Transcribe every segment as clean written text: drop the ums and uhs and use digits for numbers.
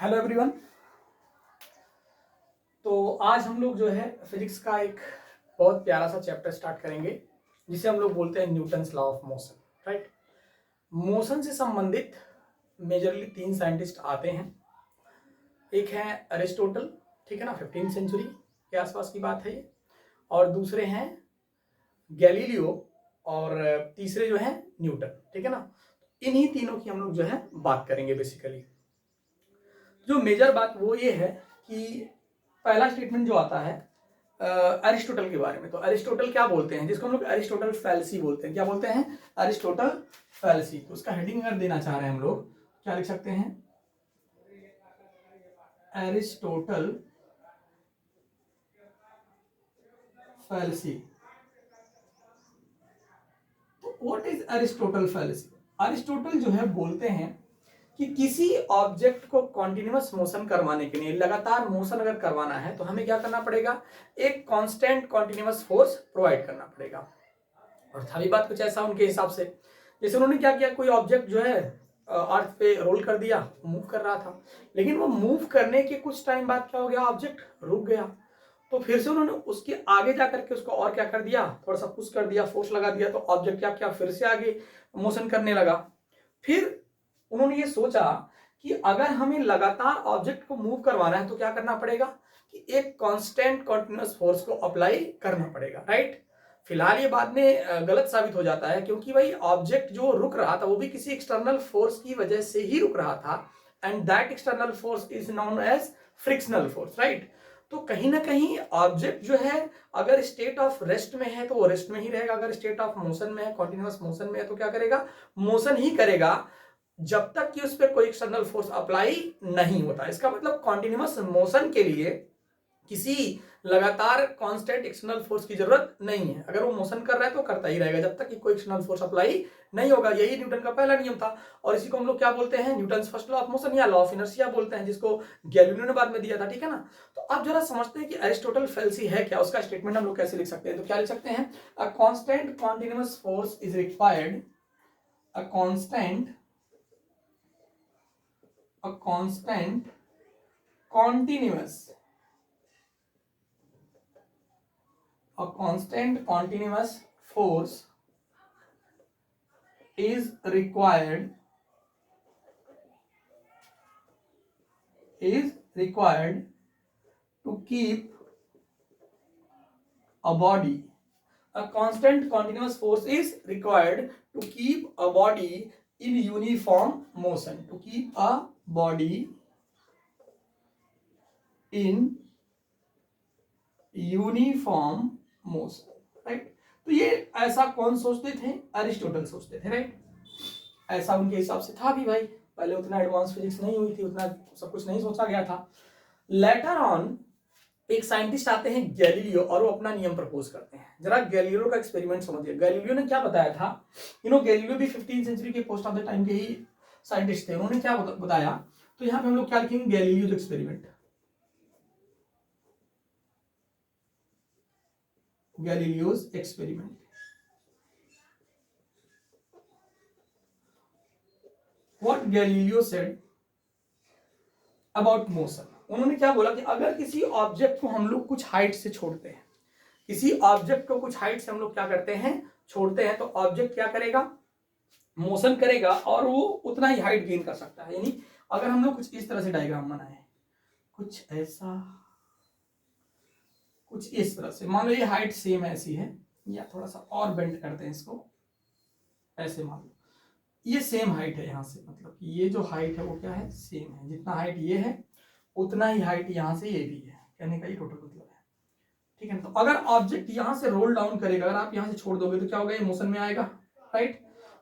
Hello everyone. तो आज हम लोग जो है फिजिक्स का एक बहुत प्यारा सा चैप्टर स्टार्ट करेंगे जिसे हम लोग बोलते हैं Newton's law of motion. Right. Motion से संबंधित मेजरली 3 साइंटिस्ट आते हैं। एक है अरिस्टोटल, ठीक है ना, 15वीं सेंचुरी के आसपास की बात है ये। और दूसरे हैं गैलीलियो और तीसरे जो है न्यूटन, ठीक है ना। इन्हीं तीनों की हम लोग जो है बात करेंगे। बेसिकली जो मेजर बात वो ये है कि पहला स्टेटमेंट जो आता है अरिस्टोटल के बारे में। तो अरिस्टोटल क्या बोलते हैं, जिसको हम लोग अरिस्टोटल फैलेसी बोलते हैं। क्या बोलते हैं? Aristotle fallacy. तो उसका हेडिंग अगर देना चाह रहे हैं हम लोग, क्या लिख सकते हैं? Aristotle fallacy. तो what is Aristotle fallacy? Aristotle जो है बोलते हैं कि किसी ऑब्जेक्ट को कॉन्टिन्यूअस मोशन करवाने के लिए, लगातार मोशन अगर करवाना है तो हमें क्या करना पड़ेगा? एक कांस्टेंट कॉन्टिन्यूअस फोर्स प्रोवाइड करना पड़ेगा। और था भी बात कुछ ऐसा उनके हिसाब से, जैसे उन्होंने क्या किया, कोई ऑब्जेक्ट जो है अर्थ पे रोल कर दिया, मूव कर रहा था, लेकिन वो मूव करने के कुछ टाइम बाद क्या हो गया, ऑब्जेक्ट रुक गया। तो फिर से उन्होंने उसके आगे जाकर के उसको और क्या कर दिया, थोड़ा सा पुश कर दिया, फोर्स लगा दिया, तो ऑब्जेक्ट क्या क्या फिर से आगे मोशन करने लगा। फिर उन्होंने ये सोचा कि अगर हमें लगातार ऑब्जेक्ट को मूव करवाना है तो क्या करना पड़ेगा कि एक कांस्टेंट कॉन्टिन्यूअस फोर्स को अप्लाई करना पड़ेगा। राइट। फिलहाल ये बाद में गलत साबित हो जाता है, क्योंकि भाई ऑब्जेक्ट जो रुक रहा था वो भी किसी एक्सटर्नल फोर्स की वजह से ही रुक रहा था, and that external force is known as frictional force. Right. तो कहीं ना कहीं ऑब्जेक्ट जो है अगर स्टेट ऑफ रेस्ट में है तो वो रेस्ट में ही रहेगा, अगर स्टेट ऑफ मोशन में है, कॉन्टिन्यूअस मोशन में है, तो क्या करेगा, मोशन ही करेगा जब तक कि उस पर कोई एक्सटर्नल फोर्स अप्लाई नहीं होता। इसका मतलब कॉन्टिन्यूअस मोशन के लिए किसी लगातार कांस्टेंट एक्सटर्नल फोर्स की जरूरत नहीं है। अगर वो मोशन कर रहा है तो करता ही रहेगा जब तक कि कोई एक्सटर्नल फोर्स अप्लाई नहीं होगा। यही न्यूटन का पहला नियम था, और इसी को हम लोग क्या बोलते हैं, Newton first law of motion या लॉ ऑफ इनर्शिया बोलते हैं, जिसको गैलीलियो ने बाद में दिया था। ठीक है ना। तो अब जरा समझते हैं कि अरिस्टोटल फैलेसी है क्या, उसका स्टेटमेंट हम लोग कैसे लिख सकते हैं। तो क्या लिख सकते हैं? A constant continuous force is required, a constant continuous a constant continuous force is required to keep a body. A constant continuous force is required to keep a body in uniform motion, to keep a body in uniform motion. Right. तो ये ऐसा कौन सोचते थे? Aristotle सोचते थे। Right. ऐसा उनके हिसाब से था भी भाई, पहले उतना एडवांस फिजिक्स नहीं हुई थी, उतना सब कुछ नहीं सोचा गया था। लेटर ऑन एक साइंटिस्ट आते हैं गैलीलियो, और वो अपना नियम प्रपोज करते हैं। जरा गैलीलियो का एक्सपेरिमेंट समझिए। गैलीलियो ने क्या बताया था? गैलीलियो भी 15वीं सेंचुरी के पोस्ट ऑफ द टाइम के ही साइंटिस्ट थे। उन्होंने क्या बताया? तो यहाँ पे हम लोग क्या लिखेंगे, Galileo experiment. Galileo's experiment. What Galileo said about motion? उन्होंने क्या बोला कि अगर किसी ऑब्जेक्ट को हम लोग कुछ हाइट से छोड़ते हैं, किसी ऑब्जेक्ट को कुछ हाइट से हम लोग क्या करते हैं, छोड़ते हैं, तो ऑब्जेक्ट क्या करेगा, मोशन करेगा, और वो उतना ही हाइट गेन कर सकता है। यानी अगर हम लोग कुछ इस तरह से डायग्राम बनाए, कुछ ऐसा, कुछ इस तरह से, मान लो ये हाइट सेम ऐसी है, या थोड़ा सा और बेंड करते हैं इसको, ऐसे मान लो ये सेम हाइट है यहाँ से, मतलब ये जो हाइट है वो क्या है, सेम है। जितना हाइट ये है उतना ही हाइट यहाँ से ये भी है, कहने का ये टोटल मतलब है। ठीक है। तो अगर ऑब्जेक्ट यहाँ से रोल डाउन करेगा, अगर आप यहाँ से छोड़ दोगे तो क्या होगा, ये मोशन में आएगा। राइट।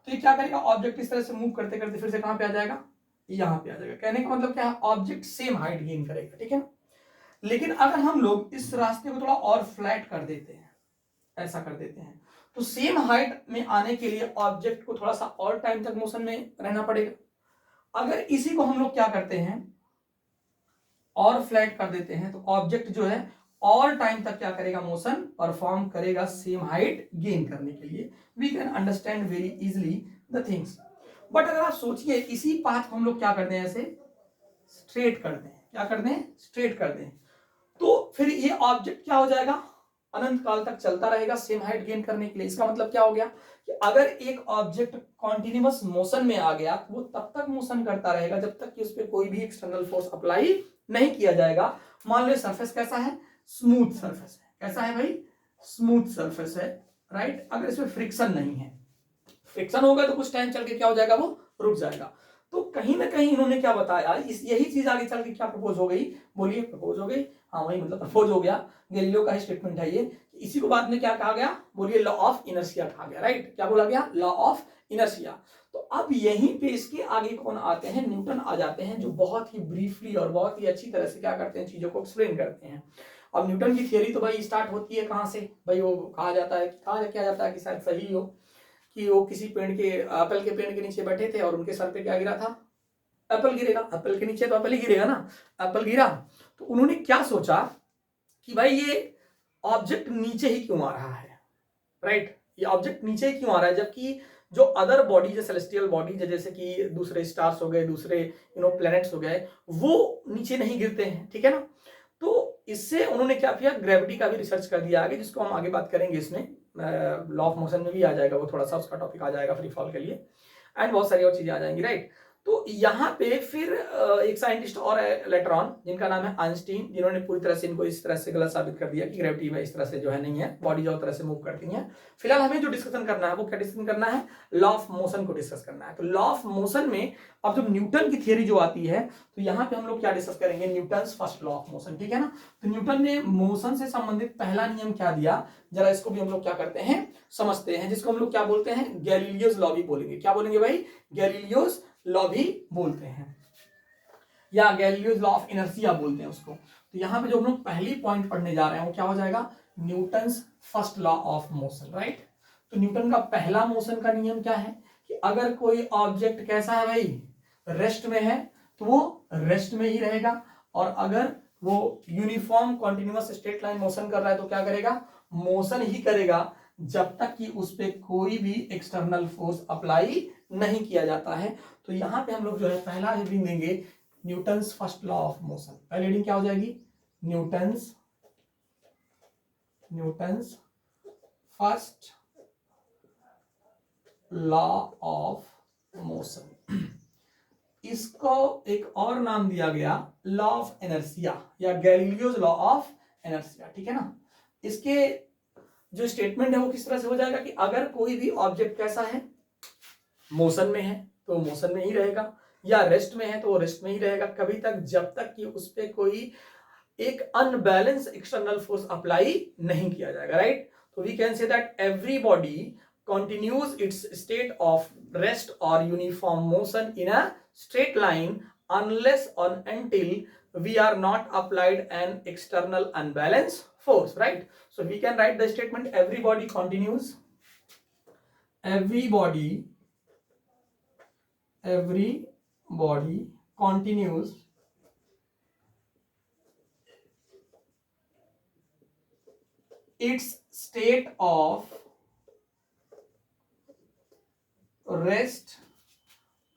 तो ये क्या करेगा, ऑब्जेक्ट इस तरह से मूव करते करते फिर से कहाँ पे आ जाएगा, यहाँ पे आ जाएगा। कहने का मतलब क्या है, ऑब्जेक्ट सेम हाइट गेन करेगा। ठीक है। लेकिन अगर हम लोग इस रास्ते को थोड़ा और फ्लैट कर देते हैं, ऐसा कर देते हैं, तो सेम हाइट में आने के लिए ऑब्जेक्ट को थोड़ा सा और टाइम तक मोशन में रहना पड़ेगा। अगर इसी को हम लोग क्या करते हैं, और फ्लैट कर देते हैं, तो ऑब्जेक्ट जो है और टाइम तक क्या करेगा, मोशन परफॉर्म करेगा सेम हाइट गेन करने के लिए। We can understand very easily the things. But अगर आप सोचिए इसी पाथ को हम लोग क्या करते हैं, ऐसे स्ट्रेट कर दें, क्या कर दें, स्ट्रेट कर दें, तो फिर ये ऑब्जेक्ट क्या हो जाएगा, अनंत काल तक चलता रहेगा सेम हाइट गेन करने के लिए। इसका मतलब क्या हो गया कि अगर एक ऑब्जेक्ट कॉन्टिन्यूअस मोशन में आ गया तो वो तब तक मोशन करता रहेगा जब तक कि उस पर कोई भी एक्सटर्नल फोर्स अप्लाई नहीं किया जाएगा। मान लो सरफेस कैसा है, स्मूथ सरफेस है, कैसा है भाई, स्मूथ सरफेस है, राइट। अगर इसमें फ्रिक्शन नहीं है, फ्रिक्शन होगा तो कुछ टाइम चल के क्या हो जाएगा, वो रुक जाएगा। तो कहीं ना कहीं इन्होंने क्या बताया, इस यही चीज आगे चल के क्या प्रपोज हो गई, बोलिए, प्रपोज हो गई, हाँ वही मतलब प्रपोज हो गया, गैलीलियो का स्टेटमेंट है ये। इसी को बाद में क्या कहा गया, बोलिए लॉ ऑफ इनर्शिया कहा गया, राइट। क्या बोला गया, लॉ ऑफ इनर्शिया। तो अब यहीं पे इसके आगे कौन आते हैं, न्यूटन आ जाते हैं, जो बहुत ही ब्रीफली और बहुत ही अच्छी तरह से क्या करते हैं, चीजों को एक्सप्लेन करते हैं। अब न्यूटन की थियरी तो भाई स्टार्ट होती है कहाँ से भाई, वो कहा जाता है, कहा क्या जाता है कि शायद सही हो कि वो किसी पेड़ के, एप्पल के पेड़ के नीचे बैठे थे और उनके सर पे क्या गिरा था, एप्पल गिरेगा, एप्पल के नीचे तो एप्पल ही गिरेगा ना, एप्पल गिरा। तो उन्होंने क्या सोचा कि भाई ये ऑब्जेक्ट नीचे ही क्यों आ रहा है, राइट, ये ऑब्जेक्ट नीचे ही क्यों आ रहा है, जबकि जो अदर बॉडीज है, सेलेस्टियल बॉडीज है, जैसे कि दूसरे स्टार्स हो गए, दूसरे प्लैनेट्स हो गए, वो नीचे नहीं गिरते हैं, ठीक है ना। तो इससे उन्होंने क्या किया, ग्रेविटी का भी रिसर्च कर दिया आगे, जिसको हम आगे बात करेंगे, इसमें लॉ ऑफ मोशन में भी आ जाएगा, वो थोड़ा सा उसका टॉपिक आ जाएगा फ्री फॉल के लिए, एंड बहुत सारी और चीजें आ जाएंगी, राइट। तो यहाँ पे फिर एक साइंटिस्ट और है लेटर ऑन, जिनका नाम है आइंस्टीन, जिन्होंने पूरी तरह से इनको इस तरह से गलत साबित कर दिया कि ग्रेविटी में इस तरह से जो है नहीं है, बॉडी जो तरह से मूव करती है। फिलहाल हमें जो डिस्कशन करना है वो क्या डिस्कशन करना है, लॉ ऑफ मोशन को डिस्कस करना है। तो लॉ ऑफ मोशन में अब जब न्यूटन की थियरी जो आती है, तो यहाँ पे हम लोग क्या डिस्कस करेंगे, Newton first law of motion, ठीक है ना। तो न्यूटन ने मोशन से संबंधित पहला नियम क्या दिया, जरा इसको भी हम लोग क्या करते हैं, समझते हैं, जिसको हम लोग क्या बोलते हैं, गैलीलियोस लॉ भी बोलेंगे। क्या बोलेंगे भाई, गैलीलियोस लॉ भी बोलते हैं, या गैलीलियोस लॉ ऑफ इनर्शिया बोलते हैं उसको। तो यहाँ पे जो हम लोग पहली पॉइंट पढ़ने जा रहे हैं वो क्या हो जाएगा, Newton's first law of motion, right. तो न्यूटन का पहला मोशन का नियम क्या है कि अगर कोई ऑब्जेक्ट कैसा है भाई, रेस्ट में है, तो वो रेस्ट में ही रहेगा, और अगर वो uniform continuous straight line motion कर रहा है तो क्या करेगा, मोशन ही करेगा, जब तक कि उस पर कोई भी एक्सटर्नल फोर्स अप्लाई नहीं किया जाता है। तो यहाँ पे हम लोग जो है पहला हेडिंग देंगे Newton's first law of motion. पहली हेडिंग क्या हो जाएगी, Newton's first law of motion. इसको एक और नाम दिया गया लॉ ऑफ इनर्शिया, या गैलीलियोस लॉ ऑफ इनर्शिया, ठीक है ना। इसके जो स्टेटमेंट है वो किस तरह से हो जाएगा कि अगर कोई भी ऑब्जेक्ट कैसा है, मोशन में है तो मोशन में ही रहेगा, या रेस्ट में है तो वो रेस्ट में ही रहेगा, कभी तक जब तक कि उस पर कोई एक अनबैलेंस एक्सटर्नल फोर्स अप्लाई नहीं किया जाएगा, राइट। तो we can say that every body continues its state of rest or uniform motion in a straight line unless or until we are not applied an external unbalanced force, right. So we can write the statement, every body continues its state of rest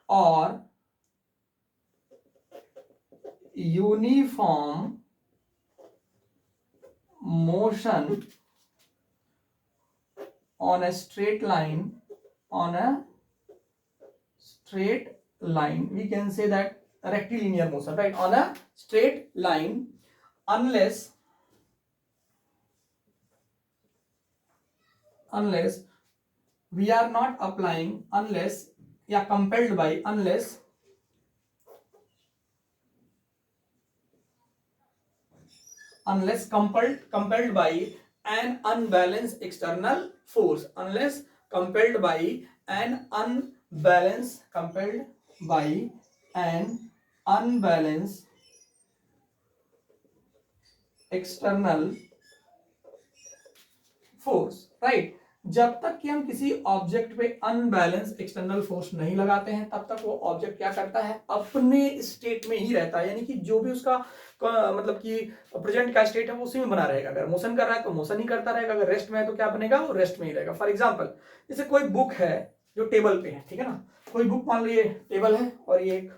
or uniform motion on a straight line, we can say that rectilinear motion, right, on a straight line, unless we are not applying, unless compelled by compelled by an unbalanced external force, external force, right। जब तक कि हम किसी object पे unbalance external force नहीं लगाते हैं तब तक वो ऑब्जेक्ट क्या करता है, अपने स्टेट में ही रहता है, यानी कि जो भी उसका मतलब कि प्रेजेंट का स्टेट है वो उसी में बना रहेगा। अगर मोशन कर रहा है तो मोशन ही करता रहेगा, अगर रेस्ट में है तो क्या बनेगा, वो रेस्ट में ही रहेगा। फॉर एग्जाम्पल, जैसे कोई बुक है जो टेबल पे है, ठीक है ना, कोई बुक मान लो ये टेबल है और ये एक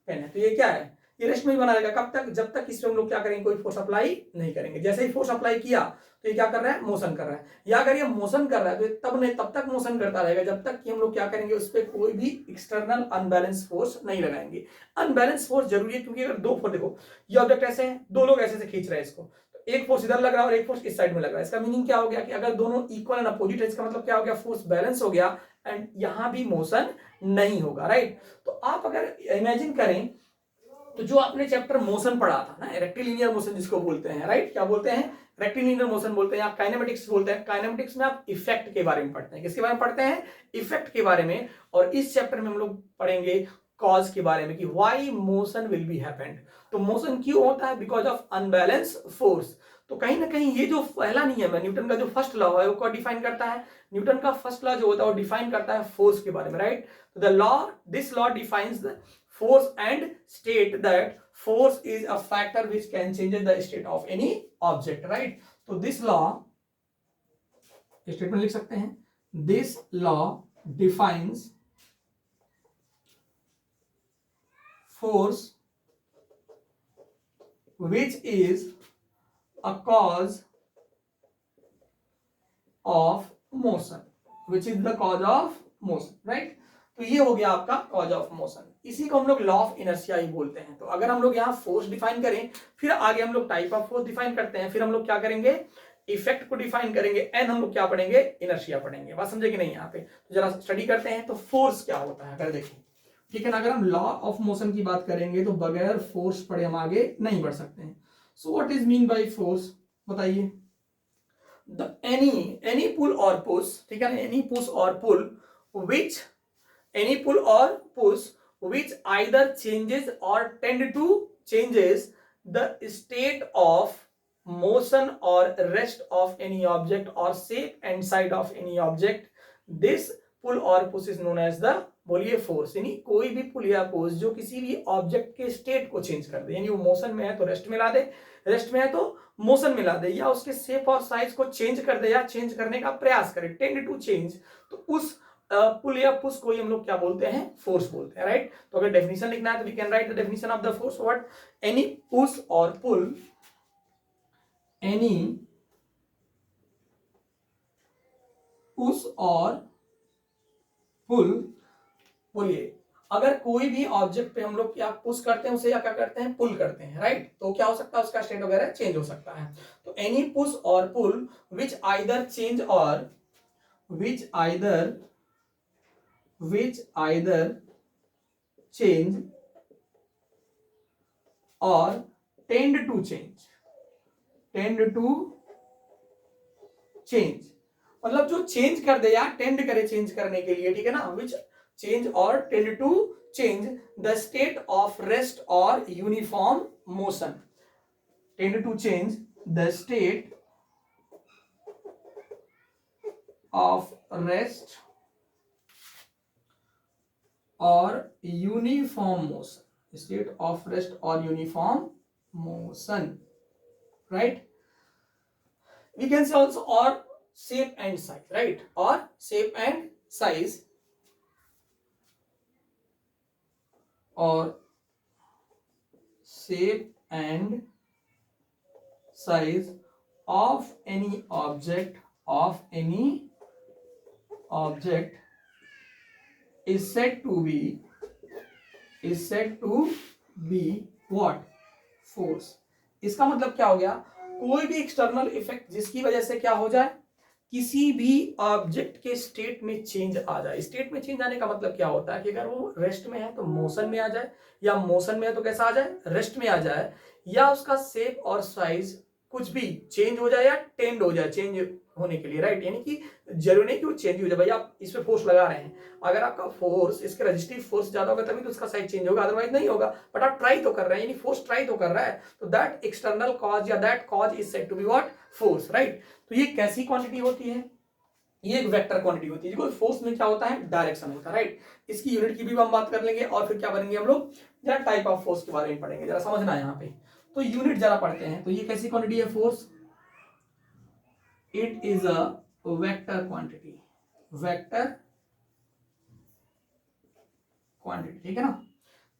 पेन है, तो ये क्या है, ये रेस्ट में ही बना रहेगा। कब तक? जब तक इस पे हम लोग क्या करेंगे, कोई फोर्स अप्लाई नहीं करेंगे। जैसे ही फोर्स अप्लाई किया तो ये क्या कर रहा है, मोशन कर रहा है। या अगर ये मोशन कर रहा है तो तब नहीं, तब तक मोशन करता रहेगा जब तक कि हम लोग क्या करेंगे, उस पर कोई भी एक्सटर्नल अनबैलेंस फोर्स नहीं लगाएंगे। अनबैलेंस फोर्स जरूरी है, क्योंकि अगर दो फोर्स, देखो ये ऑब्जेक्ट ऐसे है, दो लोग ऐसे से खींच रहे हैं इसको, तो एक फोर्स इधर लग रहा है और एक फोर्स इस साइड में लग रहा है। इसका मीनिंग क्या हो गया कि अगर दोनों इक्वल एंड अपोजिट है, इसका मतलब क्या हो गया, फोर्स बैलेंस हो गया एंड यहां भी मोशन नहीं होगा, राइट। तो आप अगर इमेजिन करें तो जो आपने चैप्टर मोशन पढ़ा था ना, रेक्टिलिनियर मोशन जिसको बोलते हैं, राइट, क्या बोलते हैं, रेक्टिलिनियर मोशन बोलते हैं, आप काइनेमेटिक्स बोलते हैं। काइनेमेटिक्स में आप इफेक्ट के बारे में पढ़ते हैं। किसके बारे में पढ़ते हैं, इफेक्ट के बारे में। और इस चैप्टर में हम लोग पढ़ेंगे कॉज के बारे में कि why motion will be happened. तो मोशन क्यों होता है, बिकॉज ऑफ अनबैलेंस फोर्स। तो कहीं ना कहीं ये जो पहला नियम है, न्यूटन का जो फर्स्ट लॉ है, वो क्या डिफाइन करता है, न्यूटन का फर्स्ट लॉ जो होता है वो डिफाइन करता है फोर्स के बारे में, राइट। तो the law, this law defines the force and state that force is a factor which can change the state of any object, right. तो this law, स्टेटमेंट लिख सकते हैं, this law defines force which is a cause of motion, which is the cause of motion, right. तो ये हो गया आपका cause of motion. इसी को हम लोग लॉ ऑफ इनर्शिया ही बोलते हैं। तो अगर हम लोग यहाँ फोर्स डिफाइन करें, फिर आगे हम लोग टाइप ऑफ फोर्स डिफाइन करते हैं, फिर हम लोग क्या करेंगे, इफेक्ट को डिफाइन करेंगे, एंड हम लोग क्या पढ़ेंगे, इनर्शिया पढ़ेंगे। बात समझे कि नहीं यहाँ पे। तो जरा स्टडी करते हैं। तो फोर्स क्या होता है, अगर देखें, ठीक है ना, अगर हम लॉ ऑफ मोशन की बात करेंगे तो बगैर फोर्स पढ़े हम आगे नहीं बढ़ सकते हैं। So what is mean by force, बताइए। एनी पुल और पुश, ठीक है ना, एनी पुश और पुल विच, any pull or push which either changes or tend to changes the state of motion or rest of any object or shape and side of any object, this pull or push is known as the, बोलिए, force. यानी कोई भी पुल या push जो किसी भी object के state को चेंज कर दे, यानी वो मोशन में है तो रेस्ट में ला दे, रेस्ट में है तो मोशन में ला दे, या उसके शेप और साइज को चेंज कर दे या चेंज करने का प्रयास करे, टेंड टू चेंज, तो उस पुल या पुश को ही हम लोग क्या बोलते हैं, फोर्स बोलते हैं, राइट। तो अगर डेफिनेशन लिखना है तो we can write the definition of the force. What, any push और पुल, एनी पुश और पुल, बोलिए, अगर कोई भी ऑब्जेक्ट पे हम लोग क्या पुश करते हैं उसे या क्या करते हैं, पुल करते हैं, राइट। तो क्या हो सकता है, उसका स्टेट वगैरह चेंज हो सकता है। तो एनी पुश और पुल विच आइदर चेंज और which either change or tend to change, मतलब जो चेंज कर दे या टेंड करे चेंज करने के लिए, ठीक है ना, which change or tend to change the state of rest or uniform motion, tend to change the state of rest or uniform motion, state of rest or uniform motion, right. We can say also or shape and size, right, or shape and size, or shape and size of any object, is said to be what, force। इसका मतलब क्या हो गया, कोई भी external effect जिसकी वजह से क्या हो जाए, किसी भी ऑब्जेक्ट के स्टेट में चेंज आ जाए। स्टेट में चेंज आने का मतलब क्या होता है कि अगर वो रेस्ट में है तो मोशन में आ जाए, या मोशन में है तो कैसा आ जाए, रेस्ट में आ जाए, या उसका शेप और साइज कुछ भी चेंज हो जाए या टेंड हो जाए चेंज होने के लिए, राइट। यानी कि जरूरी नहीं कि वो चेंज हो जाए। भाई आप इस पे फोर्स लगा रहे हैं, अगर आपका फोर्स, इसके रजिस्टिव फोर्स ज्यादा होगा तभी तो उसका साइज चेंज होगा, अदरवाइज नहीं होगा। बट आप ट्राई तो कर रहे हैं, यानी फोर्स ट्राई तो कर रहा है, तो दैट एक्सटर्नल कॉज या that cause is said to be what, force, right. तो ये कैसी क्वांटिटी होती है, ये एक वेक्टर क्वांटिटी होती है। फोर्स में क्या होता है, डायरेक्शन होता है, राइट। इसकी यूनिट की भी हम बात कर लेंगे, और फिर क्या करेंगे हम लोग, जरा टाइप ऑफ फोर्स के बारे में पढ़ेंगे, जरा समझना है यहाँ पे। तो यूनिट जरा पढ़ते हैं। तो ये कैसी क्वांटिटी है, force, it is a vector quantity, ठीक है ना।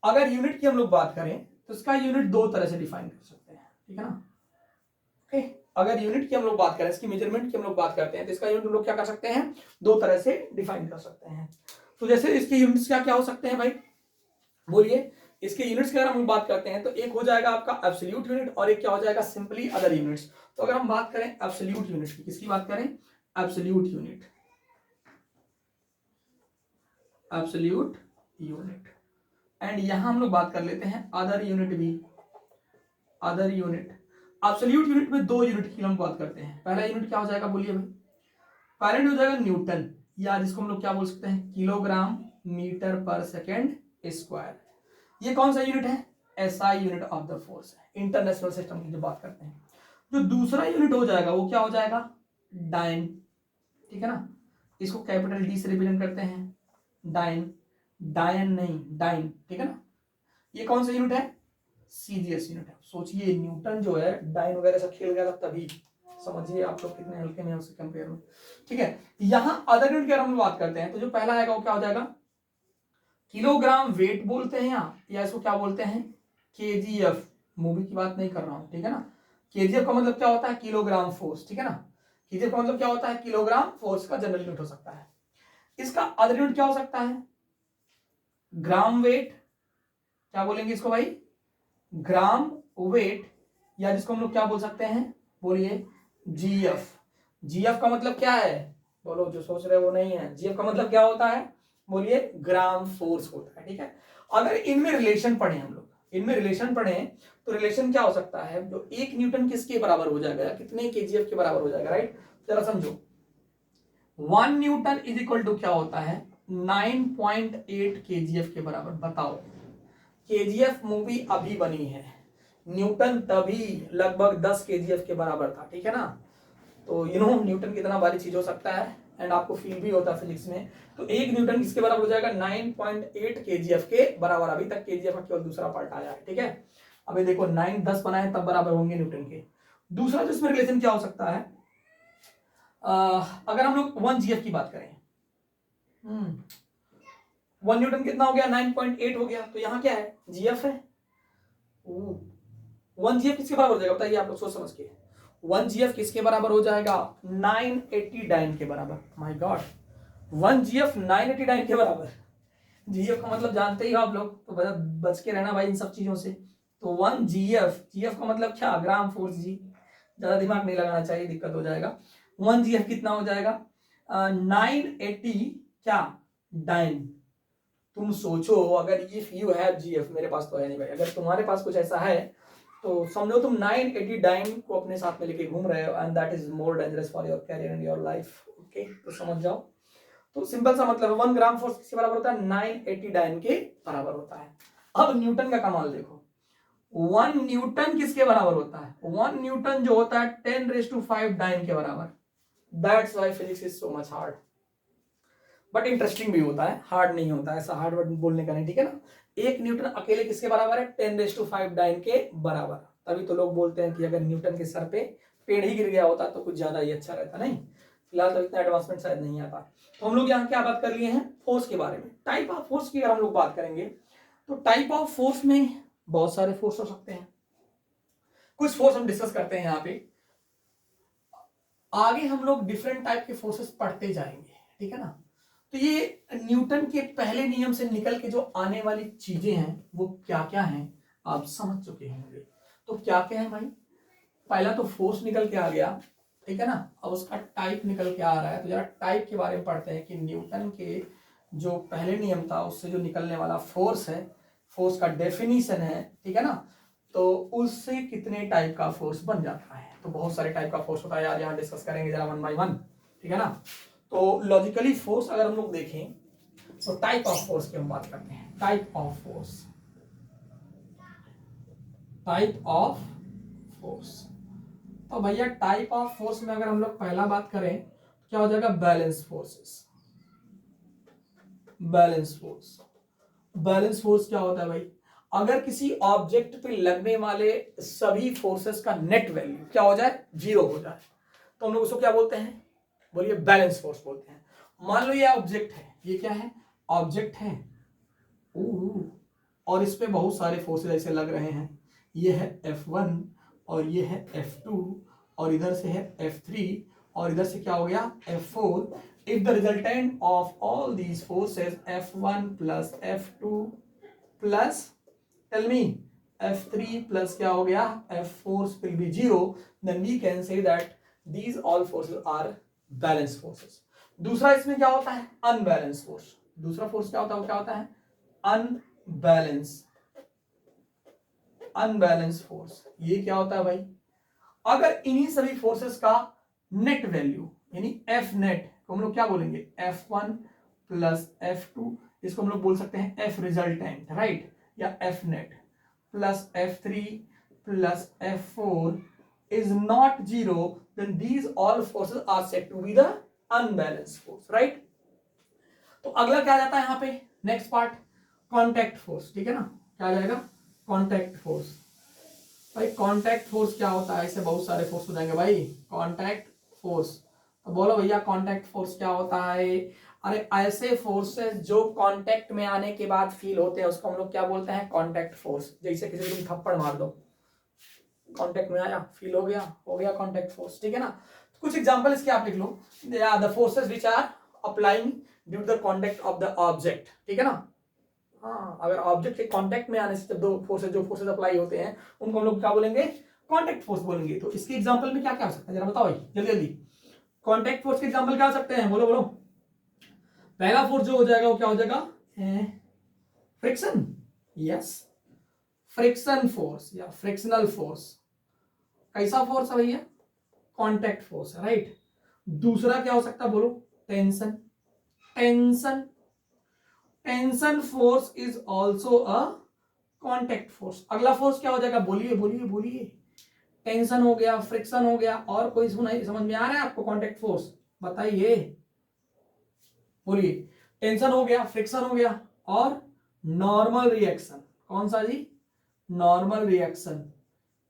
अगर यूनिट की हम लोग बात करें तो इसका यूनिट दो तरह से डिफाइन कर सकते हैं, ठीक है ना। ओके, अगर यूनिट की हम लोग बात करें, इसकी मेजरमेंट की हम लोग बात करते हैं, तो इसका यूनिट हम लोग क्या कर सकते हैं, दो तरह से डिफाइन कर सकते हैं। तो जैसे इसके यूनिट्स क्या क्या हो सकते हैं भाई, बोलिए। इसके यूनिट्स की अगर हम बात करते हैं तो एक हो जाएगा आपका एब्सोल्यूट यूनिट और एक क्या हो जाएगा, सिंपली अदर यूनिट्स। तो अगर हम बात करें एब्सोल्यूट यूनिट की, किसकी बात करें, absolute unit, absolute unit. And यहां हम लोग बात कर लेते हैं अदर यूनिट भी, अदर यूनिट। एब्सोल्यूट यूनिट में दो यूनिट की हम बात करते हैं। पहला यूनिट क्या हो जाएगा, बोलिए भाई, पहला यूनिट हो जाएगा न्यूटन, या जिसको हम लोग क्या बोल सकते हैं, किलोग्राम मीटर पर सेकेंड स्क्वायर। ये कौन सा यूनिट है, SI unit of the force है, इंटरनेशनल सिस्टम की जो बात करते हैं। जो दूसरा यूनिट हो जाएगा वो क्या हो जाएगा, डाइन, ठीक है ना। इसको कैपिटल डी से रिप्रेजेंट करते हैं, डाइन, डायन नहीं डाइन, ठीक है ना। ये कौन सा यूनिट है, सीजीएस यूनिट है। सोचिए न्यूटन जो है डाइन वगैरह सब खेल गया था तभी, समझिए आप लोग कितने हल्के में उससे कंपेयर में, ठीक है। यहां अदर यूनिट की अगर हम बात करते हैं तो जो पहला आएगा वो क्या हो जाएगा, किलोग्राम वेट बोलते हैं या इसको क्या बोलते हैं, केजीएफ। मूवी की बात नहीं कर रहा हूं, ठीक है ना। केजीएफ का मतलब क्या होता है, किलोग्राम फोर्स, ठीक है ना। केजीएफ का मतलब क्या होता है, किलोग्राम फोर्स का जनरल यूनिट हो सकता है। इसका अदर यूनिट क्या हो सकता है, ग्राम वेट, क्या बोलेंगे इसको भाई, ग्राम वेट, या जिसको हम लोग क्या बोल सकते हैं, बोलिए जीएफ। जीएफ का मतलब क्या है, बोलो, जो सोच रहे वो नहीं है। जीएफ का मतलब क्या होता है, बोलिए ग्राम फोर्स होता है, ठीक है। अगर इनमें रिलेशन पढ़े हम लोग, इनमें रिलेशन पढ़े तो रिलेशन क्या हो सकता है, जो एक न्यूटन किसके बराबर हो जाएगा, कितने केजीएफ के बराबर हो जाएगा, राइट। जरा समझो, 1 न्यूटन इज इक्वल टू क्या होता है, 9.8 केजीएफ के बराबर। बताओ, केजीएफ मूवी अभी बनी है, न्यूटन तभी लगभग 10 केजीएफ के बराबर था, ठीक है ना। तो न्यूटन कितना भारी चीज हो सकता है, एंड आपको फील भी होता है फिजिक्स में। तो एक न्यूटन किसके बराबर हो जाएगा, 9.8 केजीएफ के बराबर। अभी तक केजीएफ का केवल दूसरा पार्ट आया है, ठीक है। अभी देखो 9 10 बनाए तब बराबर होंगे न्यूटन के। दूसरा जिसमें रिलेशन क्या हो सकता है, अगर हम लोग 1 जीएफ की बात करें, 1 न्यूटन कितना हो गया, 9.8 हो गया। तो यहाँ क्या है, जीएफ है। 1 जीएफ किसके बराबर हो जाएगा, बताइए आप लोग सोच समझ के। 1 जीएफ किसके बराबर हो जाएगा, 980 डाइन के बराबर। माय गॉड, 1 जीएफ 980 डाइन के बराबर। जीएफ का मतलब जानते ही हो आप लोग, तो बच के रहना भाई इन सब चीजों से। तो 1 जीएफ, जीएफ का मतलब क्या, ग्राम फोर्स जी, ज्यादा दिमाग नहीं लगाना चाहिए, दिक्कत हो जाएगा। 1 जीएफ कितना हो जाएगा, 980 क्या, डाइन। तुम सोचो, अगर इफ यू हैव जीएफ, मेरे पास तो है नहीं भाई, अगर तुम्हारे पास कुछ ऐसा है तो समझो तुम 980 डाइन को अपने साथ में लेके घूम रहे हो, and that is more dangerous for your career and your life. Okay, तो समझ जाओ। तो सिंपल सा मतलब 1 ग्राम फोर्स किसके बराबर होता है, 980 डाइन के बराबर होता है। अब न्यूटन का कमाल देखो, 1 न्यूटन किसके बराबर होता है, 1 न्यूटन जो होता है 10⁵ डाइन के बराबर। That's why physics is so much hard, but interesting भी होता है, हार्ड नहीं होता है, ऐसा हार्ड वर्ड बोलने का नहीं, ठीक है ना। 1 न्यूटन अकेले किसके बराबर है, 10⁵ डाइन के बराबर। तभी तो लोग बोलते हैं कि अगर न्यूटन के सर पे पेड़ ही गिर गया होता तो कुछ ज्यादा ही अच्छा रहता। नहीं, फिलहाल तो इतना एडवांसमेंट शायद नहीं आता। तो हम लोग यहाँ क्या बात कर लिए हैं, फोर्स के बारे में। टाइप ऑफ फोर्स की अगर हम लोग बात करेंगे तो टाइप ऑफ फोर्स में बहुत सारे फोर्स हो सकते हैं। कुछ फोर्स हम डिस्कस करते हैं यहाँ पे, आगे हम लोग डिफरेंट टाइप के फोर्सेस पढ़ते जाएंगे, ठीक है ना। तो ये न्यूटन के पहले नियम से निकल के जो आने वाली चीजें हैं वो क्या क्या हैं आप समझ चुके होंगे। तो क्या क्या है भाई, पहला तो फोर्स निकल के आ गया, ठीक है ना। अब उसका टाइप निकल के आ रहा है, तो जरा टाइप के बारे में पढ़ते हैं कि न्यूटन के जो पहले नियम था उससे जो निकलने वाला फोर्स है, फोर्स का डेफिनेशन है, ठीक है ना। तो उससे कितने टाइप का फोर्स बन जाता है। तो बहुत सारे टाइप का फोर्स होता है यार, यहाँ डिस्कस करेंगे जरा 1 by 1, ठीक है ना। तो लॉजिकली फोर्स अगर हम लोग देखें तो टाइप ऑफ फोर्स की हम बात करते हैं। Type of force, type of force. तो भैया टाइप ऑफ फोर्स में अगर हम लोग पहला बात करें तो क्या हो जाएगा, balance forces. Balance force, balance force क्या होता है भाई, अगर किसी ऑब्जेक्ट पे लगने वाले सभी फोर्सेस का नेट वैल्यू क्या हो जाए, 0 हो जाए, तो हम लोग उसको क्या बोलते हैं, बोलिए बैलेंस फोर्स बोलते हैं। मान लो ये ऑब्जेक्ट है, ये क्या है, ऑब्जेक्ट है, और इस पे बहुत सारे फोर्सेज ऐसे लग रहे हैं, ये है F1 और ये है F2 और इधर से है F3 और इधर से क्या हो गया F4। If the resultant of all these forces F1 plus F2 plus tell me F3 plus क्या हो गया F4 will be 0, then we can say that these all forces are balance forces. दूसरा इसमें क्या होता है अनबैलेंस फोर्स। दूसरा force क्या होता है, वो क्या होता है अनबैलेंस फोर्स। ये क्या होता है भाई, अगर इन्हीं सभी फोर्सेस का नेट वैल्यू यानी एफ नेट को हम लोग क्या बोलेंगे F1 प्लस F2, इसको हम लोग बोल सकते हैं एफ रिजल्टेंट राइट, या F net plus F3 plus F4 is not zero, then these all forces are said to be the unbalanced force, right? तो अगला क्या आ जाता है यहाँ पे नेक्स्ट पार्ट कॉन्टैक्ट फोर्स, ठीक है ना, क्या आ जाएगा कॉन्टैक्ट फोर्स। भाई कॉन्टैक्ट फोर्स क्या होता है, इससे बहुत सारे फोर्स हो जाएंगे भाई कॉन्टैक्ट फोर्स। तो बोलो भैया कॉन्टैक्ट फोर्स क्या होता है। अरे ऐसे फोर्सेस जो कांटेक्ट में आने के बाद फील होते हैं उसको हम लोग क्या बोलते हैं कॉन्टैक्ट फोर्स। जैसे किसी को तुम थप्पड़ मार दो, कांटेक्ट में आया, फील हो गया कांटेक्ट फोर्स, ठीक है ना। तो कुछ एग्जांपल इसके आप लिख लो, the forces which are applying due to the contact of the object, ठीक है ना। हाँ, अगर ऑब्जेक्ट के कांटेक्ट में आने से जब दो फोर्सेस अप्लाई होते हैं उनको हम लोग क्या बोलेंगे कांटेक्ट फोर्स बोलेंगे। तो इसके एग्जांपल में क्या क्या हो सकता है जरा बताओ भाई जल्दी जल्दी। कांटेक्ट फोर्स के एग्जांपल क्या हो सकते हैं, बोलो बोलो। पहला फोर्स जो हो जाएगा वो क्या हो जाएगा फ्रिक्शन, यस फ्रिक्शन फोर्स या फ्रिक्शनल फोर्स। कैसा फोर्स है भैया कांटेक्ट फोर्स है राइट। दूसरा क्या हो सकता है बोलो tension, tension force is also a contact force. अगला फोर्स क्या हो जाएगा बोलिए बोलिए बोलिए। टेंशन हो गया, फ्रिक्शन हो गया, और कोई समझ में आ रहा है आपको कांटेक्ट फोर्स बताइए बोलिए। टेंशन हो गया, फ्रिक्शन हो गया, और नॉर्मल रिएक्शन, कौन सा जी नॉर्मल रिएक्शन,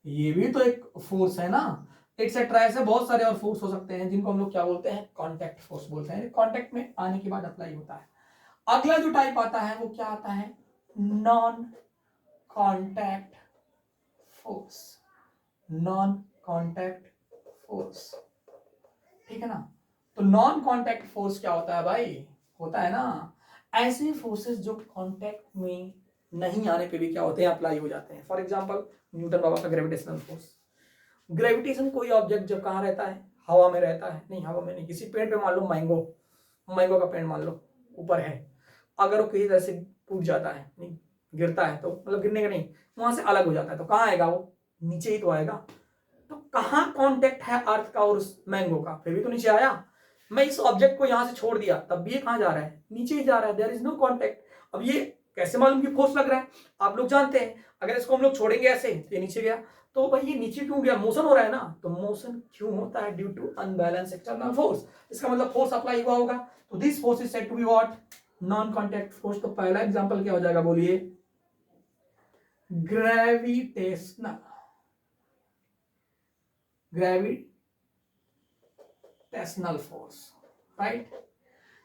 ये भी तो एक फोर्स है ना। एक्सेट्रा ऐसे बहुत सारे और फोर्स हो सकते हैं जिनको हम लोग क्या बोलते हैं कांटेक्ट फोर्स बोलते हैं, कांटेक्ट में आने के बाद अप्लाई होता है। अगला जो टाइप आता है वो क्या आता है non contact force, non contact force, ठीक है ना। तो नॉन कांटेक्ट फोर्स क्या होता है भाई, होता है ना ऐसे फोर्सेस जो कांटेक्ट में नहीं आने पे भी क्या होते हैं अप्लाई हो जाते हैं। फॉर एग्जांपल न्यूटन बाबा का ग्रेविटेशनल फोर्स। ग्रेविटेशन कोई ऑब्जेक्ट जब कहाँ रहता है हवा में रहता है, नहीं हवा में नहीं, किसी पेड़ पे मान लो मैंगो का पेड़ मान लो ऊपर है, अगर वो किसी तरह से टूट जाता है नहीं गिरता है तो मतलब गिरने का नहीं वहां से अलग हो जाता है तो कहाँ आएगा वो नीचे ही तो आएगा। तो कहाँ कांटेक्ट है अर्थ का और उस मैंगो का, फिर भी तो नीचे आया। मैं इस ऑब्जेक्ट को यहां से छोड़ दिया तब भी ये कहां जा रहा है नीचे ही जा रहा है, देयर इज नो कांटेक्ट। अब ये कैसे मालूम कि फोर्स लग रहा है, आप लोग जानते हैं अगर इसको हम लोग छोड़ेंगे ऐसे तो ये नीचे गया, तो भाई ये नीचे क्यों गया, मोशन हो रहा है ना, तो मोशन क्यों होता है due to unbalance external force, इसका मतलब फोर्स अप्लाई हुआ होगा। तो this force is said to be what non contact force. तो पहला एग्जांपल क्या हो जाएगा बोलिए ग्रेविटेशनल फोर्स राइट,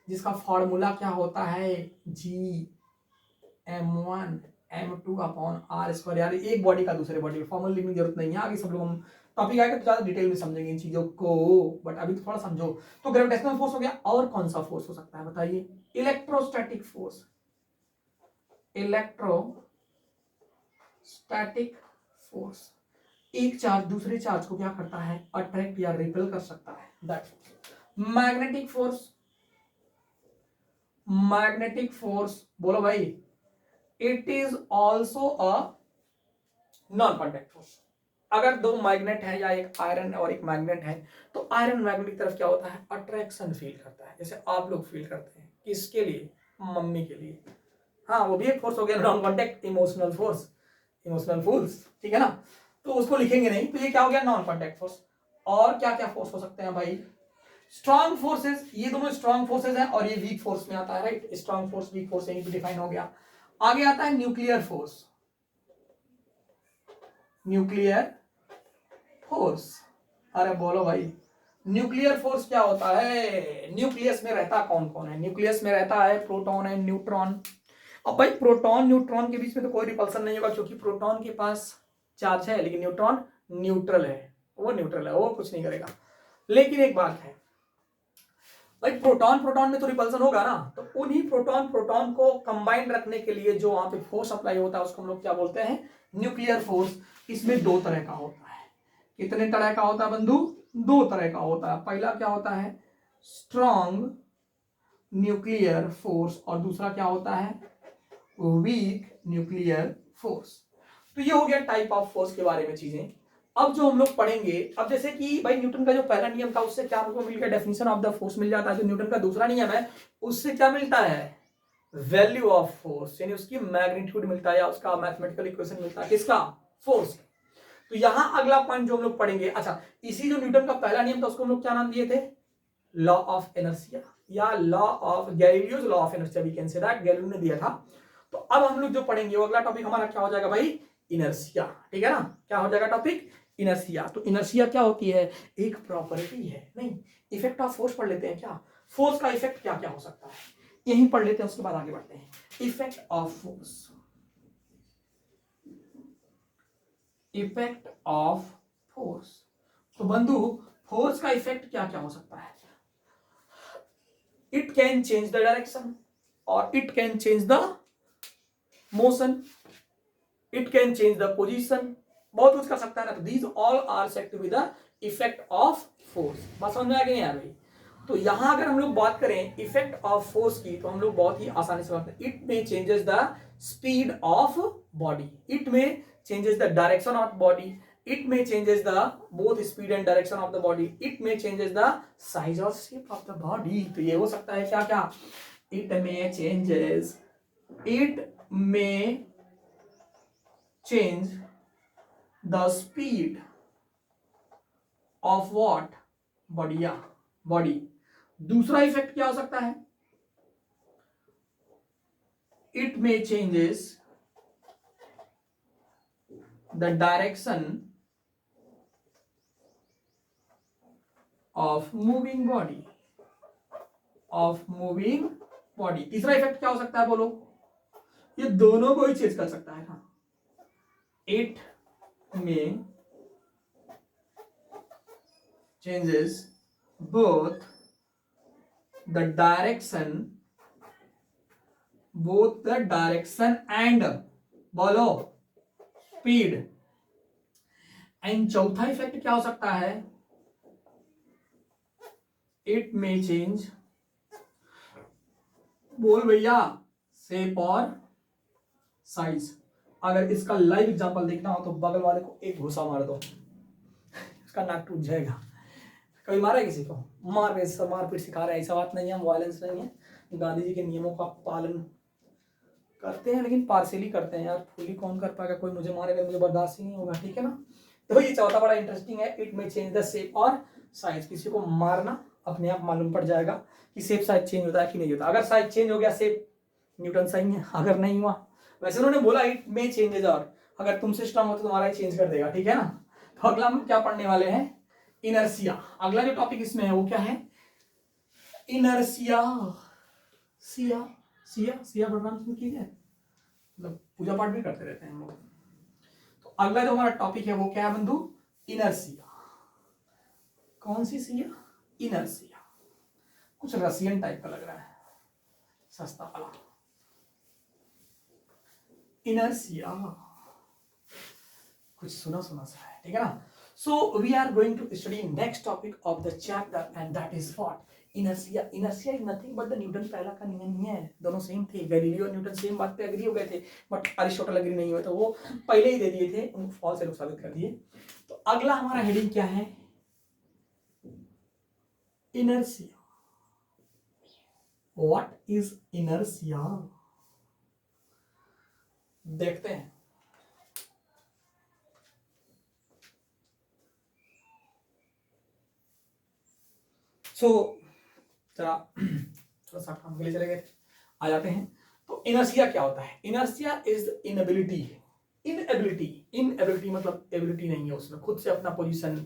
जिसका फॉर्मूला क्या होता है Gm1m2/r²। यार एक बॉडी का दूसरे बॉडी में फॉर्मूला लिखने की जरूरत नहीं है, आगे सब लोग हम टॉपिक आएगा तो ज्यादा डिटेल में समझेंगे इन चीजों को, बट अभी तो थोड़ा समझो। तो ग्रेविटेशनल फोर्स हो गया, और कौन सा फोर्स हो सकता है बताइए इलेक्ट्रोस्टैटिक फोर्स, इलेक्ट्रोस्टैटिक फोर्स। एक चार्ज दूसरे चार्ज को क्या करता है अट्रैक्ट या रिपेल कर सकता है, दैट मैग्नेटिक फोर्स बोलो भाई it is also a non contact force. अगर दो मैग्नेट है या एक आयरन और एक मैग्नेट है तो आयरन मैग्नेट की तरफ क्या होता है अट्रैक्शन फील करता है, जैसे आप लोग फील करते हैं किसके लिए मम्मी के लिए, हाँ वो भी एक फोर्स हो गया नॉन कांटेक्ट इमोशनल फोर्स, ठीक है ना। तो उसको लिखेंगे नहीं, तो ये क्या हो गया नॉन कांटेक्ट फोर्स। और क्या क्या फोर्स हो सकते हैं भाई स्ट्रॉन्ग फोर्सेस, ये दोनों स्ट्रॉन्ग फोर्सेस हैं और ये वीक फोर्स में आता है right, strong force weak force यहीं पे डिफाइन हो गया। आगे आता है न्यूक्लियर फोर्स। अरे बोलो भाई न्यूक्लियर फोर्स क्या होता है, न्यूक्लियस में रहता कौन कौन है, न्यूक्लियस में रहता है प्रोटॉन है न्यूट्रॉन, अब भाई प्रोटॉन न्यूट्रॉन के बीच में तो कोई रिपल्सन नहीं होगा, क्योंकि प्रोटॉन के पास चार्ज है लेकिन न्यूट्रॉन न्यूट्रल है, वो कुछ नहीं करेगा। लेकिन एक बात है भाई, प्रोटॉन में तो रिपल्सन होगा ना, तो उन्हीं प्रोटॉन को कंबाइंड रखने के लिए जो वहां पे फोर्स अप्लाई होता है उसको हम लोग क्या बोलते हैं, न्यूक्लियर फोर्स। इसमें दो तरह का होता है। कितने तरह का होता है बंधु? दो तरह का होता है। पहला क्या होता है, स्ट्रॉन्ग न्यूक्लियर फोर्स, और दूसरा क्या होता है, वीक न्यूक्लियर फोर्स। तो ये हो गया टाइप ऑफ फोर्स के बारे में चीजें। अब जो हम लोग पढ़ेंगे, अब जैसे कि भाई न्यूटन का जो पहला नियम था उससे क्या हमको मिल गया, डेफिनेशन ऑफ द फोर्स मिल जाता है। जो न्यूटन का दूसरा नियम है उससे क्या मिलता है, वैल्यू ऑफ फोर्स, यानी उसकी मैग्नीट्यूड मिलता है, या उसका मैथमेटिकल इक्वेशन मिलता है, किसका, फोर्स। तो यहां अगला पॉइंट जो हम लोग पढ़ेंगे, अच्छा इसी जो न्यूटन का पहला नियम था उसको हम लोग क्या नाम दिए थे, लॉ ऑफ इनर्शिया, या law of Galileo's law of inertia, we can say that, Galileo ने दिया था। तो अब हम लोग जो पढ़ेंगे वो अगला टॉपिक हमारा क्या हो जाएगा भाई, इनर्शिया। ठीक है ना, क्या हो जाएगा टॉपिक, इनर्शिया। तो इनर्शिया क्या होती है, एक प्रॉपर्टी है, नहीं इफेक्ट ऑफ फोर्स पढ़ लेते हैं क्या, फोर्स का इफेक्ट क्या क्या हो सकता है, यही पढ़ लेते हैं, उसके बाद आगे बढ़ते हैं। Effect of force, effect of force. तो बंधु फोर्स का इफेक्ट क्या क्या हो सकता है, it can change the direction, और it can change the motion, it can change the position, बहुत कुछ कर सकता है ना। तो these all are said to be the effect of force. बात समझ में आ गई नहीं आ रही? तो यहां अगर हम लोग बात करें इफेक्ट ऑफ फोर्स की, तो हम लोग बहुत ही आसानी से बात करें, it may changes the speed of body, it may changes the direction of body, it may changes the both speed and direction of the body, it may changes the size or shape of the body। तो ये हो सकता है क्या क्या, it may changes the speed of what, body, या body। दूसरा effect क्या हो सकता है, it may changes the direction of moving body, तीसरा इफेक्ट क्या हो सकता है बोलो, ये दोनों को ही चेंज कर सकता है ना। It may changes both the direction and बोलो स्पीड। एंड चौथा इफेक्ट क्या हो सकता है, इट में चेंज, बोल भैया, शेप और साइज। अगर इसका लाइव एग्जांपल देखना हो तो बगल वाले को एक घुसा मार दो, उसका नाक टूट जाएगा। कभी मारा है किसी को, मारपीट सिखा रहे हैं, ऐसा बात नहीं है, वायलेंस नहीं है। गांधी जी के नियमों का पालन करते हैं, लेकिन पार्शियली करते हैं यार, फुली कौन कर पाएगा, कोई मुझे मारेगा मुझे बर्दाश्त ही नहीं होगा, ठीक है ना। तो ये चौथा बड़ा इंटरेस्टिंग है, इट में चेंज द शेप और साइज। किसी को मारना अपने आप मालूम पड़ जाएगा कि शेप साइज चेंज होता है कि नहीं होता। अगर साइज चेंज हो गया शेप न्यूटन सही है, अगर नहीं हुआ, वैसे उन्होंने बोला इट में चेंजेस, और अगर तुम सिस्टम हो तो तुम्हारा ही चेंज कर देगा, ठीक है ना। तो अगला हम क्या पढ़ने वाले हैं, इनर्शिया। अगला जो टॉपिक इसमें है वो क्या है, इनर्शिया। सिया प्रोग्राम कीजिए, मतलब पूजा पाठ भी करते रहते हैं हम लोग। तो अगला जो हमारा टॉपिक है वो क्या है बंधु, इनर्शिया। कौन सी सिया, इनर्शिया। कुछ रशियन टाइप का लग रहा है, सस्ता वाला, इनर्शिया, कुछ सुना सा है, ठीक है ना। So we are going to study next topic of the chapter and that is what, inertia. Inertia is nothing but the Newton पहला का नियम ही है, दोनों सेम थे, गैलीलियो और न्यूटन सेम बात पे एग्री हो गए थे, बट अरिस्टोटल एग्री नहीं हुए, तो वो पहले ही दे दिए थे, उनको फॉल्स लोग साबित कर दिए। तो अगला हमारा हेडिंग क्या है, इनर्शिया। व्हाट इज इनर्शिया, देखते हैं। जरा थोड़ा सा काम के लिए चले गए, आ जाते हैं। तो इनर्शिया क्या होता है, इनर्शिया इज इनएबिलिटी। इनएबिलिटी मतलब एबिलिटी नहीं है उसमें, खुद से अपना पोजीशन,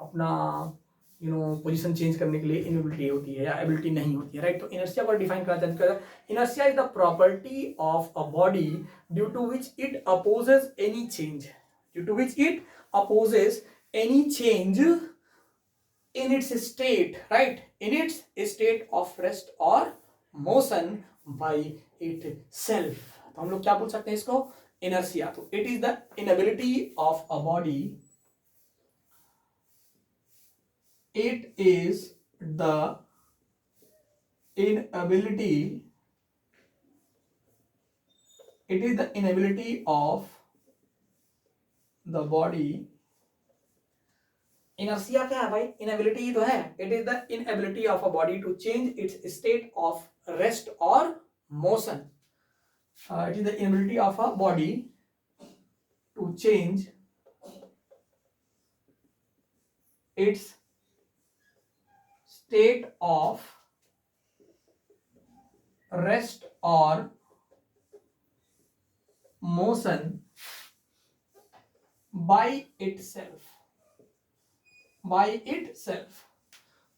अपना पोजीशन चेंज करने के लिए इनएबिलिटी होती है या एबिलिटी नहीं होती है, राइट। तो इनर्शिया को डिफाइन करना चाहते हैं, inertia is the property of a body due to which it opposes any change, due to which it opposes any change in its state, right, in its state of rest or motion by itself। तो हम लोग क्या बोल सकते हैं इसको, inertia. तो it is the inability of a body, it is the inability, it is the inability of the body। Inertia क्या है भाई, इनएबिलिटी तो है, it is the inability of a body to change its state of rest और motion, it is the inability of a body to change its state of rest or motion by itself, by itself।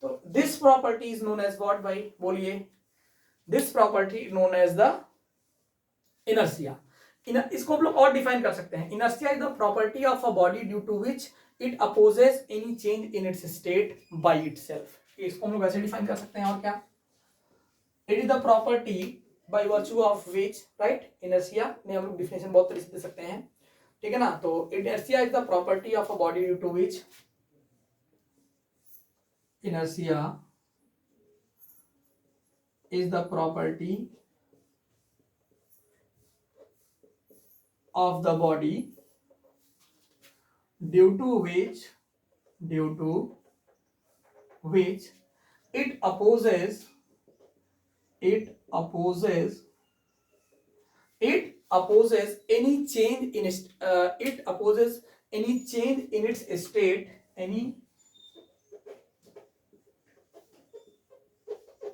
तो this property is known as what भाई, बोलिए, this property known as the inertia। इसको हम लोग और define कर सकते हैं, inertia is the property of a body due to which it opposes any change in its state by itself। इसको हम लोग ऐसे डिफाइन कर सकते हैं, और क्या, it is the property by virtue of which, right, inertia में हम लोग डिफिनेशन बहुत तरीके से दे सकते हैं, ठीक है ना। तो inertia is the property of a body due to which, inertia is the property of the body due to which it opposes any change in its it opposes any change in its state, any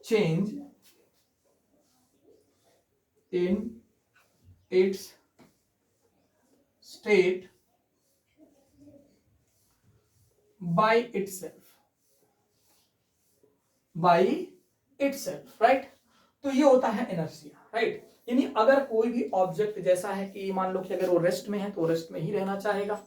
change in its state by itself, by itself, right. तो ये होता है inertia, right. यानी अगर कोई भी object जैसा है कि मान लो कि अगर वो रेस्ट में है तो रेस्ट में ही रहना चाहेगा,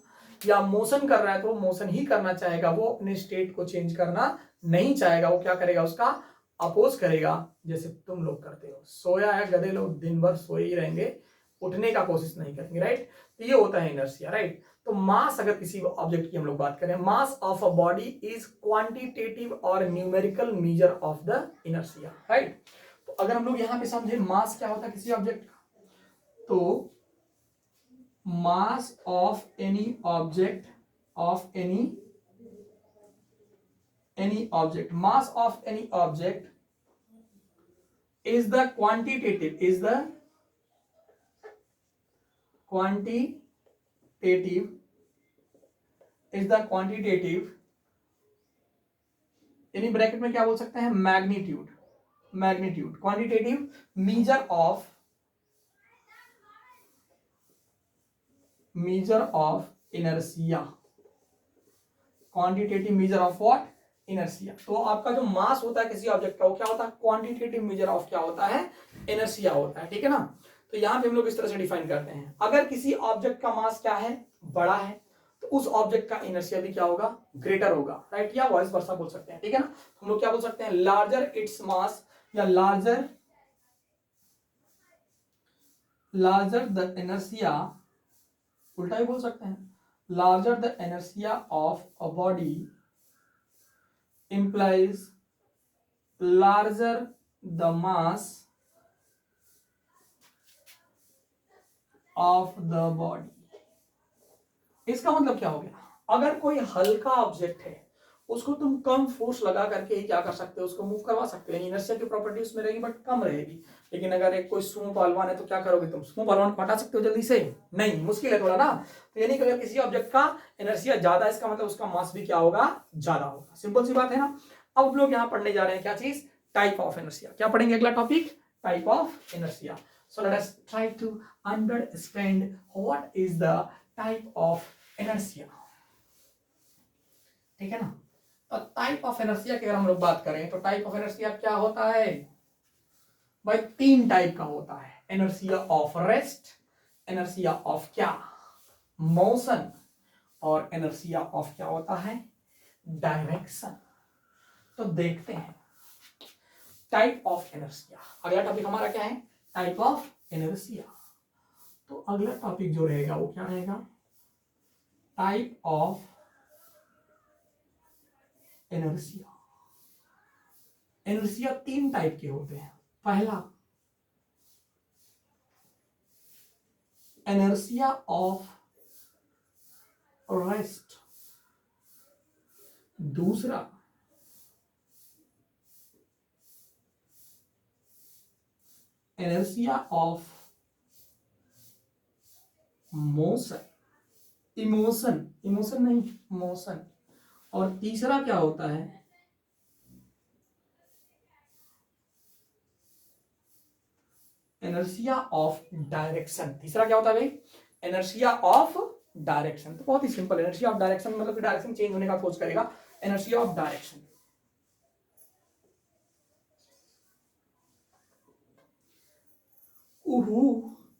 या मोशन कर रहा है तो मोशन ही करना चाहेगा, वो अपने स्टेट को चेंज करना नहीं चाहेगा, वो क्या करेगा, उसका अपोज करेगा, जैसे तुम लोग करते हो, सोया है गधे लोग दिन भर सोए ही रहेंगे, उठने का कोशिश नहीं करेंगे, राइट। तो ये होता है इनर्शिया, राइट। तो मास, अगर किसी ऑब्जेक्ट की हम लोग बात करें, mass of a body is quantitative और numerical measure of the inertia, right. तो अगर हम लोग यहां पे समझे मास क्या होता है किसी ऑब्जेक्ट का, तो mass of any object, of any object, mass of any object is the quantitative, is the quantitative यानी ब्रैकेट में क्या बोल सकते हैं, magnitude quantitative measure of inertia, quantitative measure of what, inertia. तो आपका जो मास होता है किसी ऑब्जेक्ट का, वो क्या होता है, क्वांटिटेटिव मेजर ऑफ क्या होता है, इनर्शिया होता है, ठीक है ना। तो यहां पे हम लोग इस तरह से डिफाइन करते हैं, अगर किसी ऑब्जेक्ट का मास क्या है, बड़ा है, तो उस ऑब्जेक्ट का इनर्शिया भी क्या होगा, ग्रेटर होगा, राइट, या वाइस वर्सा बोल सकते हैं, ठीक है ना। हम लोग क्या बोल सकते हैं, लार्जर इट्स मास, या लार्जर द इनर्शिया, उल्टा ही बोल सकते हैं, larger the inertia of a body implies larger the mass of the body। इसका मतलब क्या हो गया, अगर कोई हल्का ऑब्जेक्ट है उसको तुम कम फोर्स लगा करके ही क्या कर सकते हो, उसको मूव करवा सकते हो, इनर्शिया की प्रॉपर्टी उसमें रहेगी बट कम रहेगी। लेकिन अगर एक कोई सुमो पहलवान है तो क्या करोगे तुम, सुमो पहलवान को हटा सकते हो जल्दी से, नहीं, मुश्किल है थोड़ा ना। तो यानी कि अगर किसी ऑब्जेक्ट का इनर्शिया ज्यादा है, इसका मतलब उसका मास भी क्या होगा, ज्यादा होगा, सिंपल सी बात है ना। अब हम लोग यहाँ पढ़ने जा रहे हैं क्या चीज, टाइप ऑफ इनर्शिया। क्या पढ़ेंगे अगला topic, type of inertia. So let us try to understand what is the type of inertia, ठीक है ना। तो टाइप ऑफ इनर्शिया की अगर हम लोग बात करें तो टाइप ऑफ इनर्शिया क्या होता है भाई, 3 टाइप का होता है। Inertia of rest, inertia of क्या, मोशन, और इनर्शिया ऑफ क्या होता है, डायरेक्शन। तो देखते हैं टाइप ऑफ इनर्शिया। अगला टॉपिक हमारा क्या है, टाइप ऑफ इनर्शिया। तो अगला टॉपिक जो रहेगा वो क्या रहेगा, type of inertia. Inertia 3 type के होते हैं। पहला इनर्शिया ऑफ रेस्ट, दूसरा inertia of motion, emotion, emotion नहीं मोशन, और तीसरा क्या होता है, इनर्शिया ऑफ डायरेक्शन। तीसरा क्या होता है भाई, इनर्शिया ऑफ डायरेक्शन। तो बहुत ही सिंपल, इनर्शिया ऑफ डायरेक्शन मतलब कि डायरेक्शन चेंज होने का खोज करेगा, इनर्शिया ऑफ डायरेक्शन।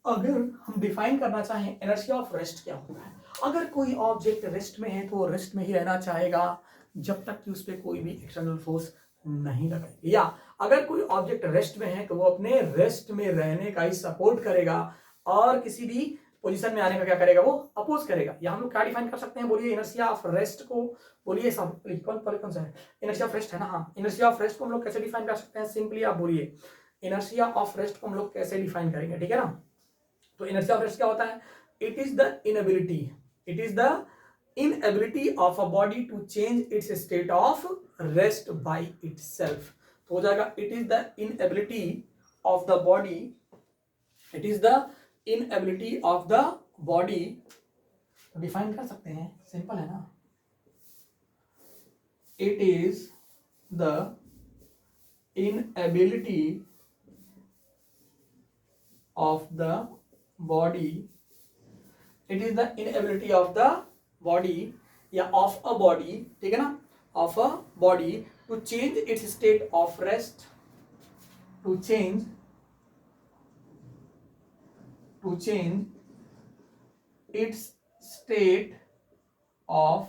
अगर हम डिफाइन करना चाहें इनर्शिया ऑफ रेस्ट क्या होता है, अगर कोई ऑब्जेक्ट रेस्ट में है तो वो रेस्ट में ही रहना चाहेगा जब तक कि उस पर कोई भी एक्सटर्नल फोर्स नहीं लगाएगी, या अगर कोई ऑब्जेक्ट रेस्ट में है तो वो अपने रेस्ट में रहने का ही सपोर्ट करेगा और किसी भी पोजीशन में आने का क्या करेगा, वो अपोज करेगा। या हम लोग क्या डिफाइन कर सकते हैं, बोलिए इनर्शिया ऑफ रेस्ट को, बोलिए कौन सा है, इनर्शिया ऑफ रेस्ट है ना, हाँ, इनर्शिया ऑफ रेस्ट को हम लोग कैसे डिफाइन कर सकते हैं, सिंपली आप बोलिए इनर्शिया ऑफ रेस्ट को हम लोग कैसे डिफाइन करेंगे, ठीक है ना। तो इनर्शिया ऑफ रेस्ट क्या होता है, it is the inability of a body to change its state of rest by itself. तो हो जाएगा it is the inability of the body, it is the inability of the body, define कर सकते हैं, simple है ना, it is the inability of the body, it is the inability of the body या of a body, ठीक है ना, of a body to change its state of rest, to change its state of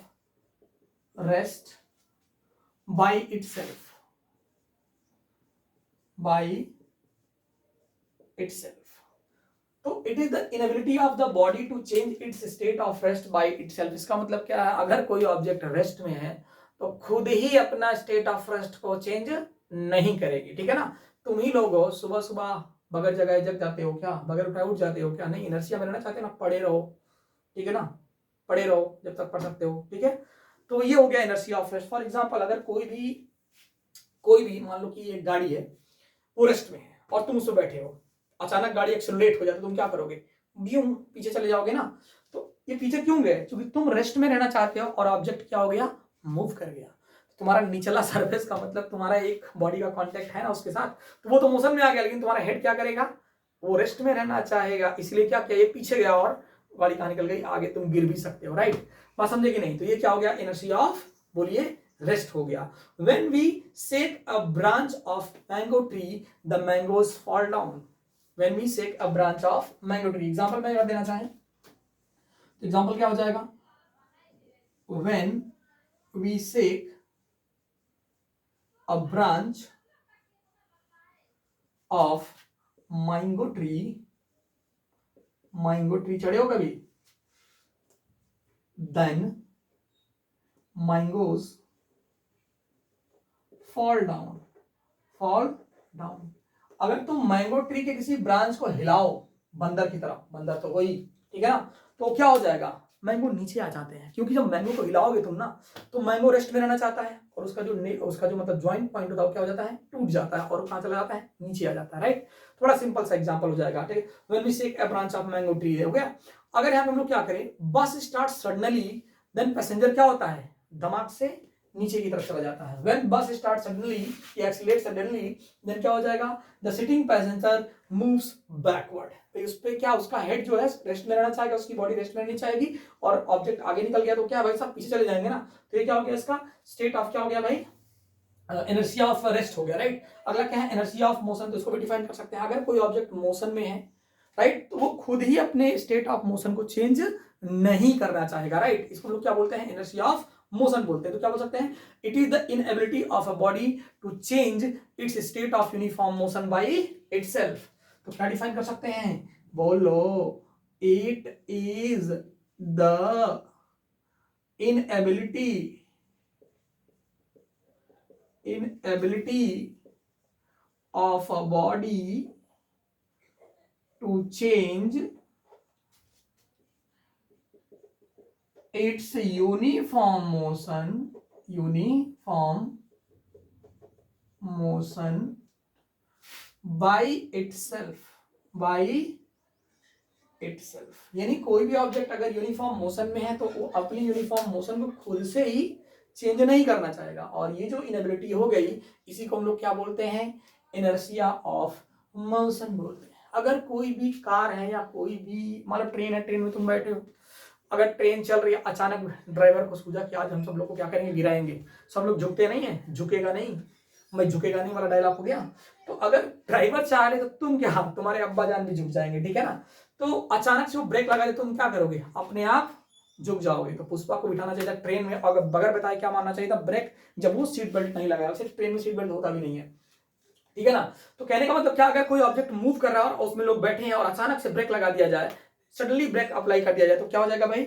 rest by itself, तो it is the inability of the body to change its state of rest by itself. इसका मतलब क्या है, अगर कोई object rest में है तो खुद ही अपना स्टेट ऑफ रेस्ट को चेंज नहीं करेगी, ठीक है ना। तुम ही लोग हो, सुबह सुबह बगैर जगह जग जाते हो क्या, बगैर उठाए उठ जाते हो क्या, नहीं, इनर्शिया में रहना चाहते हो ना, पड़े रहो, ठीक है ना, पड़े रहो जब तक पढ़ सकते हो, ठीक है। तो ये हो गया inertia of rest. For example अगर कोई भी मान लो कि एक गाड़ी है वो रेस्ट में है और तुम उसमें बैठे हो, अचानक गाड़ी एक्सेलरेट हो जाए तो तुम क्या करोगे, यूं पीछे चले जाओगे ना। तो ये पीछे क्यों गए, क्योंकि तुम रेस्ट में रहना चाहते हो और ऑब्जेक्ट क्या हो गया, मूव कर गया। तुम्हारा निचला सरफेस का मतलब तुम्हारा एक बॉडी का कांटेक्ट है ना उसके साथ, तो वो तो मोशन में आ गया, लेकिन तुम्हारा हेड क्या करेगा, वो रेस्ट में रहना चाहेगा, इसलिए क्या किया, ये पीछे गया और गाड़ी कहां निकल गई, आगे तुम गिर भी सकते हो, राइट। बात समझे कि नहीं। तो ये क्या हो गया, इनर्शिया ऑफ, बोलिए, रेस्ट हो गया। When we shake a branch of mango tree, the mangoes fall down. When we shake a branch of mango tree, example मैं देना चाहें तो एग्जाम्पल क्या हो जाएगा, when we shake a branch of mango tree चढ़े हो कभी, then mangoes fall down। अगर तुम मैंगो ट्री के किसी ब्रांच को हिलाओ बंदर की तरह, बंदर तो वही, ठीक है ना, तो क्या हो जाएगा, मैंगो नीचे आ जाते हैं, क्योंकि जब मैंगो को हिलाओगे तुम ना तो मैंगो रेस्ट में रहना चाहता है और उसका जो मतलब ज्वाइंट पॉइंट होता है क्या हो जाता है, टूट जाता है और कहां चला जाता है, नीचे आ जाता है, राइट। थोड़ा सिंपल सा एग्जांपल हो जाएगा, ठीक है। When we shake a branch of mango tree, हो गया। अगर यहां हम लोग क्या करें, बस स्टार्ट सडनली, देन पैसेंजर क्या होता है, दिमाग से नीचे की तरफ चला जाता है। When bus start suddenly, accelerate suddenly, then क्या हो जाएगा, the sitting passenger moves backward. तो उस पे क्या, उसका हेड जो है रेस्ट में रहना चाहेगा, उसकी बॉडी रेस्ट में रहनी चाहेगी, और ऑब्जेक्ट आगे निकल गया तो क्या भाई साहब पीछे चले जाएंगे ना। तो ये क्या हो गया, इसका स्टेट ऑफ क्या हो गया भाई, इनर्शिया ऑफ रेस्ट हो गया, राइट। अगला क्या है, इनर्शिया ऑफ मोशन, तो इसको भी डिफाइन कर सकते हैं। अगर कोई ऑब्जेक्ट मोशन में है, राइट, तो वो खुद ही अपने स्टेट ऑफ मोशन को चेंज नहीं करना चाहेगा, राइट। इसको हम लोग क्या बोलते हैं, इनर्शिया ऑफ मोशन बोलते हैं। तो क्या बोल सकते हैं, it is the inability of a body to change its state of uniform motion by itself. तो क्या डिफाइन कर सकते हैं, बोलो, it is the inability of a body to change its uniform motion by itself। यानी कोई भी object अगर यूनिफॉर्म मोशन में है तो वो अपनी यूनिफॉर्म मोशन को खुद से ही चेंज नहीं करना चाहेगा। और ये जो इनएबिलिटी हो गई, इसी को हम लोग क्या बोलते हैं, इनर्शिया ऑफ मोशन बोलते हैं। अगर कोई भी कार है या कोई भी मतलब ट्रेन है, ट्रेन में तुम बैठे हो, अगर ट्रेन चल रही है, अचानक ड्राइवर को सूझा कि आज हम सब लोग को क्या करेंगे, गिराएंगे। सब लोग झुकते नहीं है, झुकेगा नहीं, मैं झुकेगा नहीं वाला डायलॉग हो गया। तो अगर ड्राइवर चाह रहे तो तुम क्या, तुम्हारे अब्बा जान भी झुक जाएंगे, ठीक है ना। तो अचानक से वो ब्रेक लगा दे, तुम क्या करोगे, अपने आप झुक जाओगे। तो पुष्पा को बिठाना चाहिए ट्रेन में, अगर बगैर बताए क्या मानना चाहिए था, ब्रेक, जब वो सीट बेल्ट नहीं लगाया। सिर्फ ट्रेन में सीट बेल्ट होता भी नहीं है, ठीक है ना। तो कहने का मतलब क्या, अगर कोई ऑब्जेक्ट मूव कर रहा है और उसमें लोग बैठे हैं और अचानक से ब्रेक लगा दिया जाए, सडनली ब्रेक अप्लाई कर दिया जाए, तो क्या हो जाएगा भाई,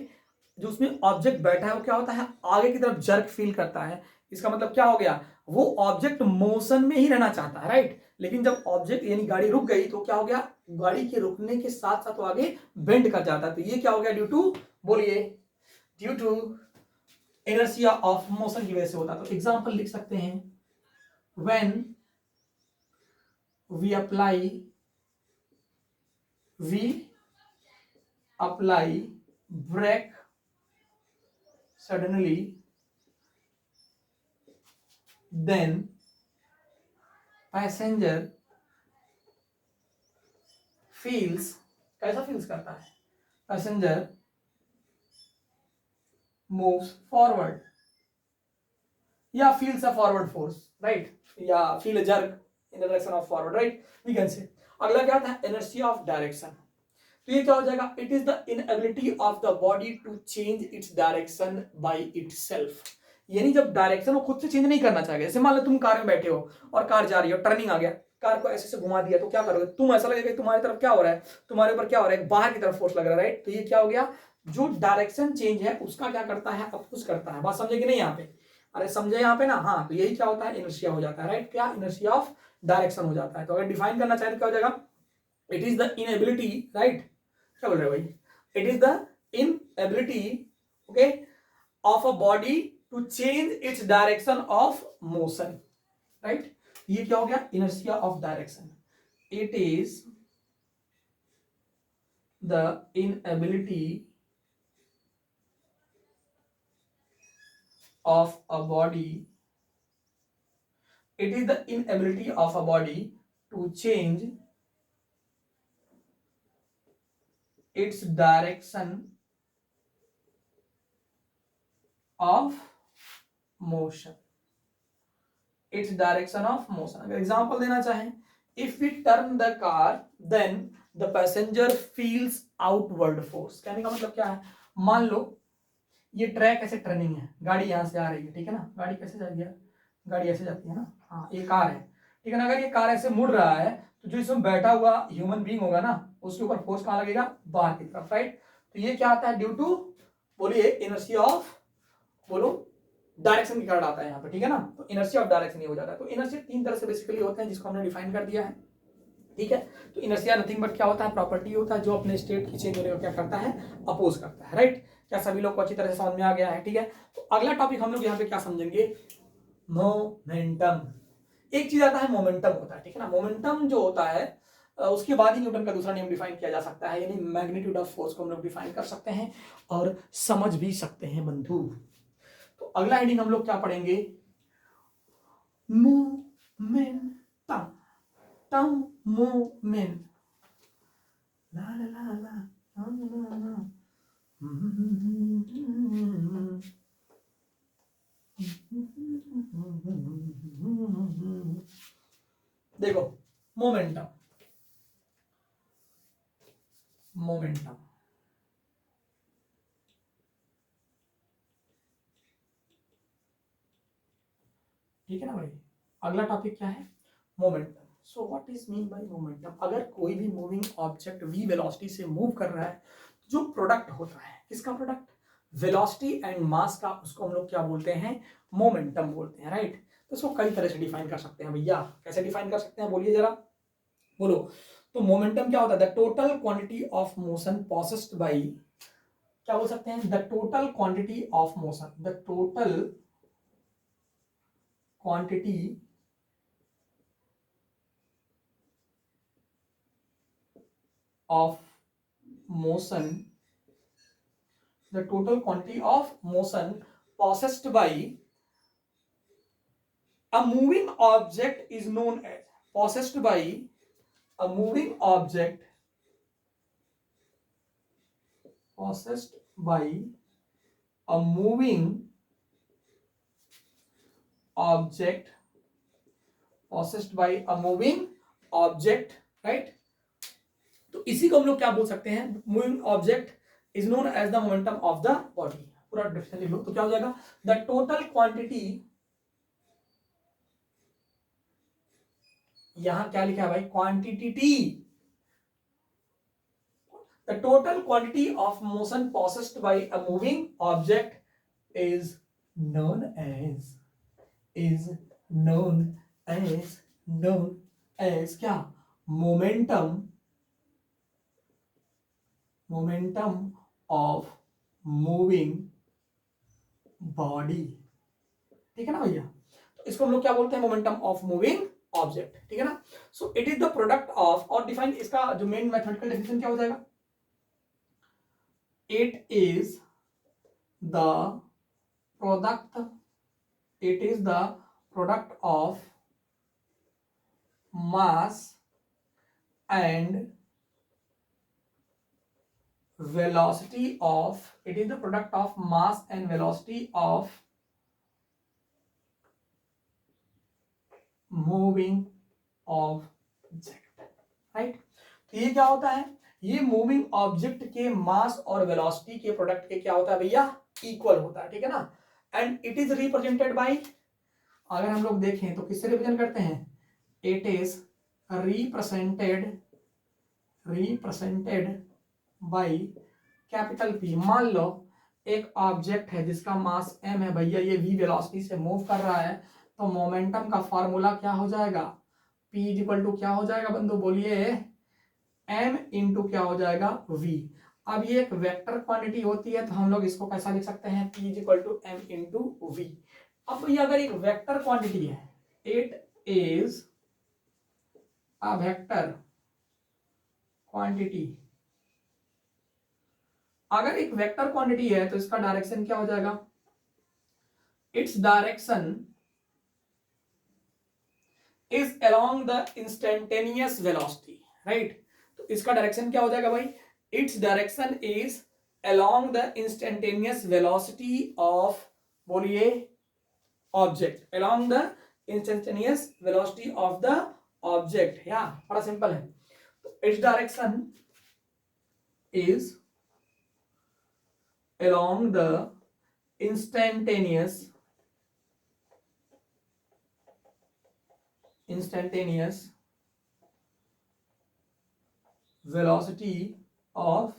जो उसमें ऑब्जेक्ट बैठा है वो क्या होता है, आगे की तरफ जर्क फील करता है। इसका मतलब क्या हो गया, वो ऑब्जेक्ट मोशन में ही रहना चाहता है, राइट। लेकिन जब ऑब्जेक्ट यानी गाड़ी रुक गई तो क्या हो गया, गाड़ी के रुकने के साथ साथ वो आगे बेंड कर जाता है। तो ये क्या हो गया, ड्यू टू, बोलिए, due to inertia of motion की वजह से होता है। तो एग्जांपल लिख सकते हैं, when we apply brake suddenly, then passenger feels, कैसा फील्स करता है, पैसेंजर moves forward या feels a forward force, right, या feel a jerk in the direction of forward, right, we can say। अगला क्या था, inertia of direction। तो ये क्या हो जाएगा, it is the inability of the body to change its direction by itself. यानी जब डायरेक्शन वो खुद से चेंज नहीं करना चाहेगा। जैसे मान लो तुम कार में बैठे हो और कार जा रही हो, टर्निंग आ गया, कार को ऐसे से घुमा दिया, तो क्या करोगे तुम, ऐसा लगेगा तुम्हारी तरफ क्या हो रहा है, तुम्हारे ऊपर क्या हो रहा है, बाहर की तरफ फोर्स लग रहा है, राइट। तो ये क्या हो गया, जो डायरेक्शन चेंज है उसका क्या करता है, अपोज करता है। बात समझे कि नहीं यहाँ पे, अरे समझे यहाँ पे ना, हाँ। तो यही क्या होता है, इनर्शिया हो जाता है, राइट। क्या, इनर्शिया ऑफ डायरेक्शन हो जाता है। तो अगर डिफाइन करना चाहे तो क्या हो जाएगा, it is the inability, right, क्या बोल रहे भाई, it is the inability, okay, of a body to change its direction of motion, right. ये क्या हो गया, inertia of direction. It is the inability of a body, it is the inability of a body to change its direction of motion, its direction of motion। अगर example देना चाहें, if we turn the car then the passenger feels outward force। कहने का मतलब क्या है, मान लो ये ट्रैक ऐसे टर्निंग है, गाड़ी यहां से आ रही है, ठीक है ना, गाड़ी कैसे जाएगी यार, गाड़ी ऐसे जाती है ना, हाँ, ये कार है, ठीक है ना। अगर ये कार ऐसे मुड़ रहा है तो जो इसमें बैठा हुआ ह्यूमन बीइंग होगा ना, उसके ऊपर फोर्स कहां लगेगा, बाहर की तरफ, राइट। तो ये क्या आता है, ड्यू टू, बोलिए, इनर्शिया ऑफ, बोलो, डायरेक्शन की कारण आता है यहाँ पे, ठीक है ना। तो इनर्शिया ऑफ डायरेक्शन ही हो जाता है। तो इनर्शिया तीन तरह से बेसिकली होते हैं, जिसको हमने डिफाइन कर दिया है, ठीक है। तो इनर्शिया नथिंग बट क्या होता है, प्रॉपर्टी होता है जो अपने स्टेट की चेंज होने को क्या करता है, अपोज करता है, राइट। क्या सभी लोग को अच्छी तरह से समझ में आ गया है, ठीक है। तो अगला टॉपिक हम लोग यहाँ पे क्या समझेंगे, मोमेंटम। एक चीज आता है, मोमेंटम होता है, ठीक है ना। मोमेंटम जो होता है उसके बाद ही न्यूटन का दूसरा नियम डिफाइन किया जा सकता है, यानी मैग्नीट्यूड ऑफ फोर्स को हम लोग डिफाइन कर सकते हैं और समझ भी सकते हैं बंधु। तो अगला हेडिंग हम लोग क्या पढ़ेंगे, मोमेंटम, टम मोमेंट, ला ला ला ला ला ला। देखो मोमेंटम, मोमेंटम ठीक है ना भाई। अगला टॉपिक क्या है, momentum. So what is mean by momentum, अगर कोई भी मूविंग ऑब्जेक्ट v वेलोसिटी से मूव कर रहा है, जो प्रोडक्ट होता है, किसका प्रोडक्ट, वेलोसिटी एंड मास का, उसको हम लोग क्या बोलते हैं, मोमेंटम बोलते हैं, राइट। तो इसको कई तरह से डिफाइन कर सकते हैं भैया, कैसे डिफाइन कर सकते हैं बोलिए जरा, बोलो। तो मोमेंटम क्या होता है, the total quantity of motion possessed by, क्या बोल सकते हैं, the total quantity of motion, the total quantity of motion, the total quantity of motion possessed by a moving object is known as, possessed by a moving object, possessed by a moving object, possessed by a moving object, right। तो इसी को हम लोग क्या बोल सकते हैं, moving object is known as the momentum of the body, पूरा डेफिनेशन लिख लो। तो क्या हो जाएगा, द टोटल क्वांटिटी, यहां क्या लिखा है भाई, quantity T, the total quantity of motion possessed by a moving object is known as, is known as, known as क्या, momentum, momentum of moving body, ठीक है ना भैया। तो इसको हम लोग क्या बोलते हैं, मोमेंटम ऑफ मूविंग ऑब्जेक्ट, ठीक है ना। So it is the product of, और डिफाइन इसका जो मेन मैथमेटिकल डेफिनेशन क्या हो जाएगा, it is the product, it is the product of mass and velocity of, it is the product of mass and velocity of moving object, right। तो ये क्या होता है, ये मूविंग ऑब्जेक्ट के मास और वेलोसिटी के प्रोडक्ट के क्या होता है भैया, इक्वल होता है, ठीक है ना। And it is represented by, अगर हम लोग देखें तो किससे रिप्रेजेंट करते हैं, it is represented, represented by capital P. मान लो एक ऑब्जेक्ट है जिसका मास m है भैया, ये v वेलोसिटी से मूव कर रहा है, तो मोमेंटम का फॉर्मूला क्या हो जाएगा, p इज इक्वल टू क्या हो जाएगा बंधु बोलिए, m इंटू क्या हो जाएगा v। अब ये एक वेक्टर क्वांटिटी होती है, तो हम लोग इसको कैसा लिख सकते हैं, p is equal to m into v। अब ये अगर एक वेक्टर क्वांटिटी है, it is a vector quantity, अगर एक वेक्टर क्वांटिटी है तो इसका डायरेक्शन क्या हो जाएगा, its direction is along the instantaneous velocity, right. तो इसका डायरेक्शन क्या हो जाएगा भाई, its direction is along the instantaneous velocity of, बोलिए object, along the instantaneous velocity of the object, या बड़ा सिंपल है। तो its direction is along the instantaneous velocity of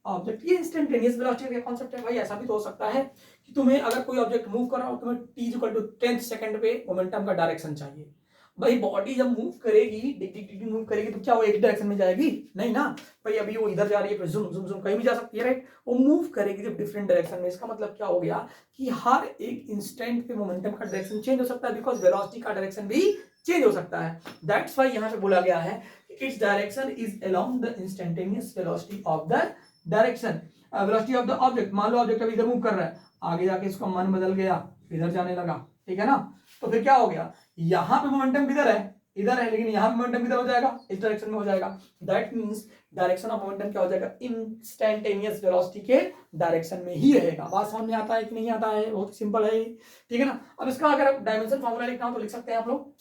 object. ये इंस्टेंटेनियस वेलोसिटी का कॉन्सेप्ट है भाई। ऐसा भी तो हो सकता है कि तुम्हें अगर कोई ऑब्जेक्ट मूव कर रहा हो, तुम्हें t equal to 10th second पे मोमेंटम का डायरेक्शन चाहिए। भाई बॉडी जब मूव करेगी, डिग डिग डिग मूव करेगी, तो क्या वो एक डायरेक्शन में जाएगी, नहीं ना भाई। अभी वो इधर जा रही है, फिर जुम जुम जुम कहीं भी जा सकती है, राइट। वो मूव करेगी जब डिफरेंट डायरेक्शन में। इसका मतलब क्या हो गया कि हर एक इंस्टेंट पे मोमेंटम का डायरेक्शन चेंज हो सकता है, बिकॉज वेलोसिटी का डायरेक्शन भी चेंज हो सकता है। दैट्स व्हाई यहां पे बोला गया है it's direction is along the instantaneous velocity of the direction. Velocity of the object, मान लो ऑब्जेक्ट अभी इधर मूव कर रहा है, आगे जाके इसका मन बदल गया, इधर जाने लगा, ठीक है ना, तो फिर क्या हो गया, यहाँ पे मोमेंटम किधर है, इधर है, लेकिन यहाँ पे मोमेंटम किधर हो जाएगा, इस डायरेक्शन में हो जाएगा। That means direction of momentum क्या हो जाएगा, इंस्टैंटेनियस वेलोसिटी के डायरेक्शन में ही रहेगा। बात समझ में आता है कि नहीं आता है, बहुत सिंपल है, ठीक है ना। अब इसका अगर डायमेंशन फॉर्मूला लिखना हो तो लिख सकते हैं आप लोग।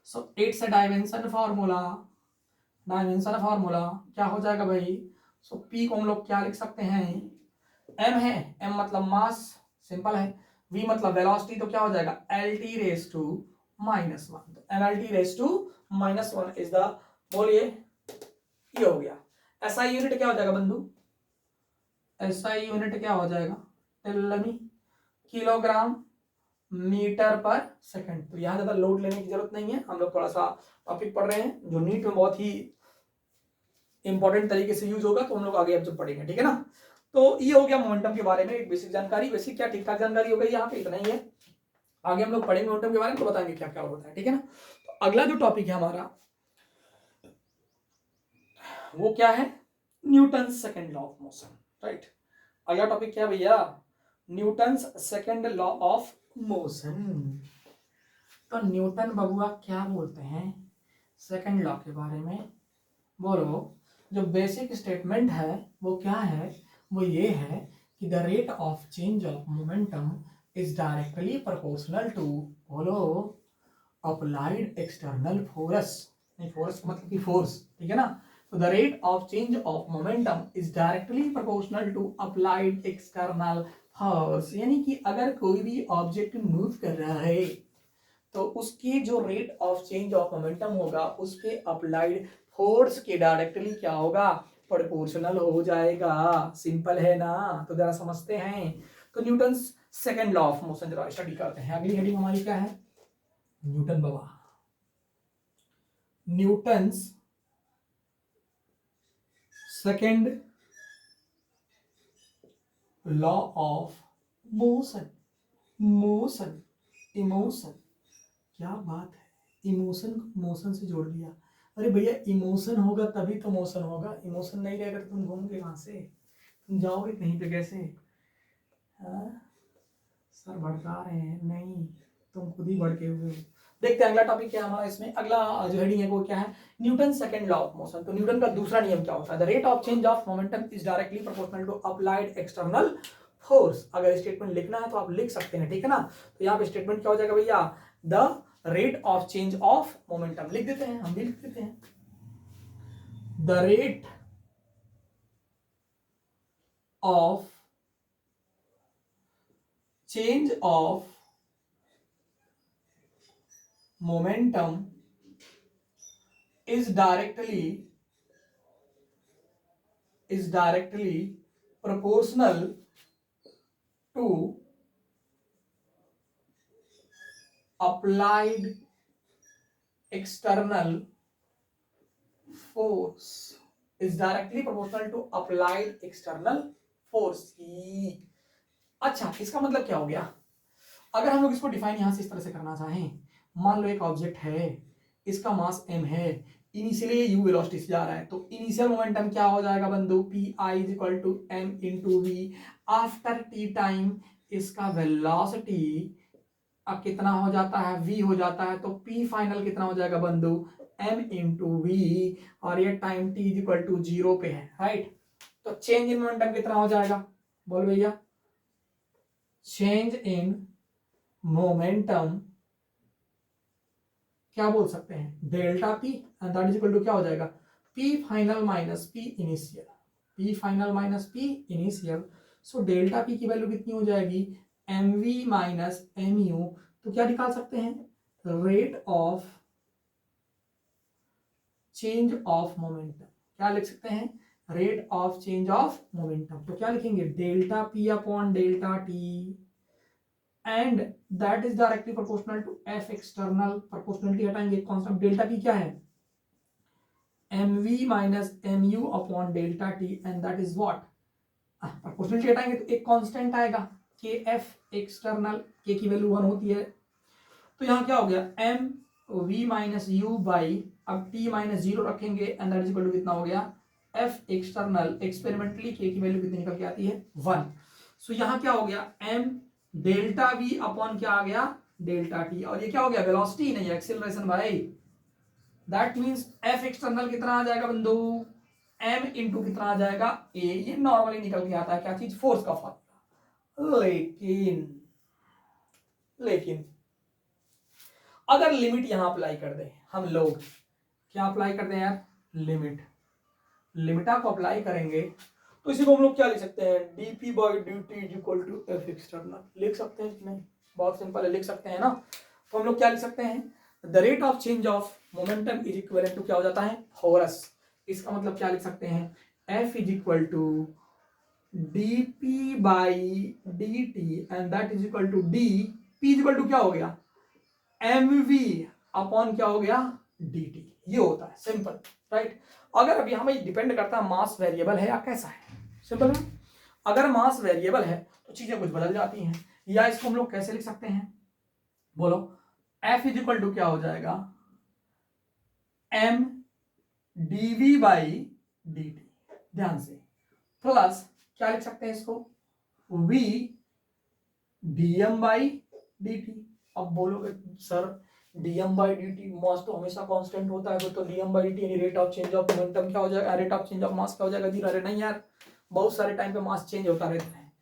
So it's a dimension formula, dimension formula क्या हो जाएगा भाई, सो पी को हम लोग क्या लिख सकते हैं, एम है, एम मतलब मास, सिंपल है, वी मतलब वेलोसिटी, तो क्या हो जाएगा L T raise to minus one, तो M L T raise to minus one is the, बोलिए ये हो गया। एसआई यूनिट क्या हो जाएगा बंधु, एसआई यूनिट क्या हो जाएगा, टेल किलोग्राम मीटर पर सेकंड। तो यहां ज्यादा लोड लेने की जरूरत नहीं है, हम लोग थोड़ा सा टॉपिक पढ़ रहे हैं जो नीट में बहुत ही इंपॉर्टेंट तरीके से यूज होगा, तो हम लोग आगे अब जब पढ़ेंगे, ठीक है ना। तो ये हो गया मोमेंटम के बारे में एक बेसिक जानकारी, बेसिक क्या ठीक ठाक जानकारी हो गई, यहाँ पे इतना ही है। आगे हम लोग पढ़ेंगे मोमेंटम के बारे में तो बताएंगे क्या क्या होता है, ठीक है ना। तो अगला जो टॉपिक है हमारा वो क्या है, Newton second law of motion, right. अगला टॉपिक क्या भैया, Newton second law of motion. तो न्यूटन बबुआ क्या बोलते हैं सेकेंड लॉ के बारे में, बोलो। जो बेसिक स्टेटमेंट है वो क्या है, वो ये है कि the rate of change of momentum is directly proportional to, बोलो, अप्लाइड एक्सटर्नल फोर्स, नहीं फोर्स मतलब कि फोर्स, ठीक है ना। तो the rate of change of momentum is directly proportional to applied external force, यानी कि अगर कोई भी ऑब्जेक्ट मूव कर रहा है तो उसकी जो rate of change of momentum होगा उस पे अप्लाइड फोर्स के डायरेक्टली क्या होगा, प्रोपोर्शनल हो जाएगा। सिंपल है ना, तो जरा समझते हैं। तो Newton second law of motion जरा स्टडी करते हैं। अगली हेडिंग हमारी क्या है, Newton Baba, Newton second law of motion, motion, emotion, क्या बात है, इमोशन को मोशन से जोड़ दिया। अरे भैया इमोशन होगा तभी तो मोशन होगा, इमोशन नहीं रहेगा तो तुम घूमोगे कहां से, तुम जाओगे कहीं पे कैसे, हाँ? सर भड़का रहे हैं, नहीं तुम खुद ही भड़के हुए हो। देखते हैं अगला टॉपिक क्या है हमारा, इसमें अगला जो हेडिंग है वो क्या है, Newton second law of motion. तो न्यूटन का दूसरा नियम क्या होता है, the rate of change of momentum is directly proportional to applied external force. अगर स्टेटमेंट लिखना है तो आप लिख सकते हैं, ठीक है ना। तो यहाँ पे स्टेटमेंट क्या हो जाएगा भैया, the rate of change of momentum, लिख देते हैं, हम भी लिख देते हैं, the rate of change of momentum is directly proportional to applied external force, is directly proportional to applied external force। अच्छा इसका मतलब क्या हो गया, अगर हम लोग इसको डिफाइन यहां से इस तरह से करना चाहें, मान लो एक ऑब्जेक्ट है, इसका मास m है, इनिशियली u वेलोसिटी से जा रहा है, तो इनिशियल मोमेंटम क्या हो जाएगा बंधु, P I is equal to M into V. After T time इसका वेलोसिटी अब कितना हो जाता है, v हो जाता है, तो p फाइनल कितना हो जाएगा बंधु, m इंटू वी, और ये time t is equal to 0 पे है, राइट। तो चेंज इन मोमेंटम कितना हो जाएगा, बोल भैया, चेंज इन मोमेंटम क्या बोल सकते हैं, delta P, and that is equal to क्या हो जाएगा, P final minus P initial, P final minus P initial. So delta P की वैल्यू कितनी हो जाएगी, M V minus M U. तो क्या निकाल सकते हैं, rate of change of momentum, क्या लिख सकते हैं, rate of change of momentum. तो क्या लिखेंगे, delta P upon delta T, and that is directly proportional to F external, proportionality हटाएंगे, कांस्टेंट डेल्टा पी क्या है, M V minus M U upon delta T, and that is what, proportionality हटाएंगे तो एक constant आएगा के F external, के की वैल्यू 1 होती है। तो यहाँ क्या हो गया, M V minus U by, अब टी माइनस 0 रखेंगे, and that is equal to कितना हो गया, एफ एक्सटर्नल एक्सपेरिमेंटली के की वैल्यू कितनी निकल के आती है 1। सो यहां क्या हो गया m डेल्टा v अपॉन क्या आ गया डेल्टा t, और ये क्या हो गया वेलोसिटी नहीं एक्सेलरेशन भाई। दैट मींस एफ एक्सटर्नल कितना आ जाएगा बंधु m इंटू कितना आ जाएगा a, ये नॉर्मली निकल के आता है क्या चीज फोर्स का फॉर्मूला। लेकिन अगर लिमिट यहां अप्लाई कर दे हम लोग, क्या अप्लाई कर दें यार लिमिटा को अप्लाई करेंगे तो इसी को हम लोग क्या लिख सकते हैं dp by dt is equal to F external लिख सकते हैं। नहीं बहुत सिंपल है लिख सकते हैं ना। तो हम लोग क्या लिख सकते हैं the rate of change of momentum is equal to क्या हो जाता है फोर्स। इसका मतलब क्या लिख सकते हैं f is equal to dp by dt and that is equal to d p is equal to क्या हो गया mv अपॉन क्या हो गया dt। ये होता है सिंपल राइट। अगर अभी हमें डिपेंड करता है मास वेरिएबल है या कैसा है सिंपल है। अगर मास वेरिएबल है तो चीजें कुछ बदल जाती हैं, या इसको हम लोग कैसे लिख सकते हैं बोलो f इज इक्वल टू क्या हो जाएगा m dv बाई dt, ध्यान से प्लस क्या लिख सकते हैं इसको v dm बाई dt। अब बोलोगे सर dm बाई dt मास तो हमेशा कांस्टेंट होता है, तो dm बाई dt यानी rate of change of momentum क्या हो जाएगा रेट ऑफ चेंज ऑफ मास क्या हो जाएगा जीरो। अरे नहीं यार बहुत सारे टाइम पे मास चेंज होता रहता है,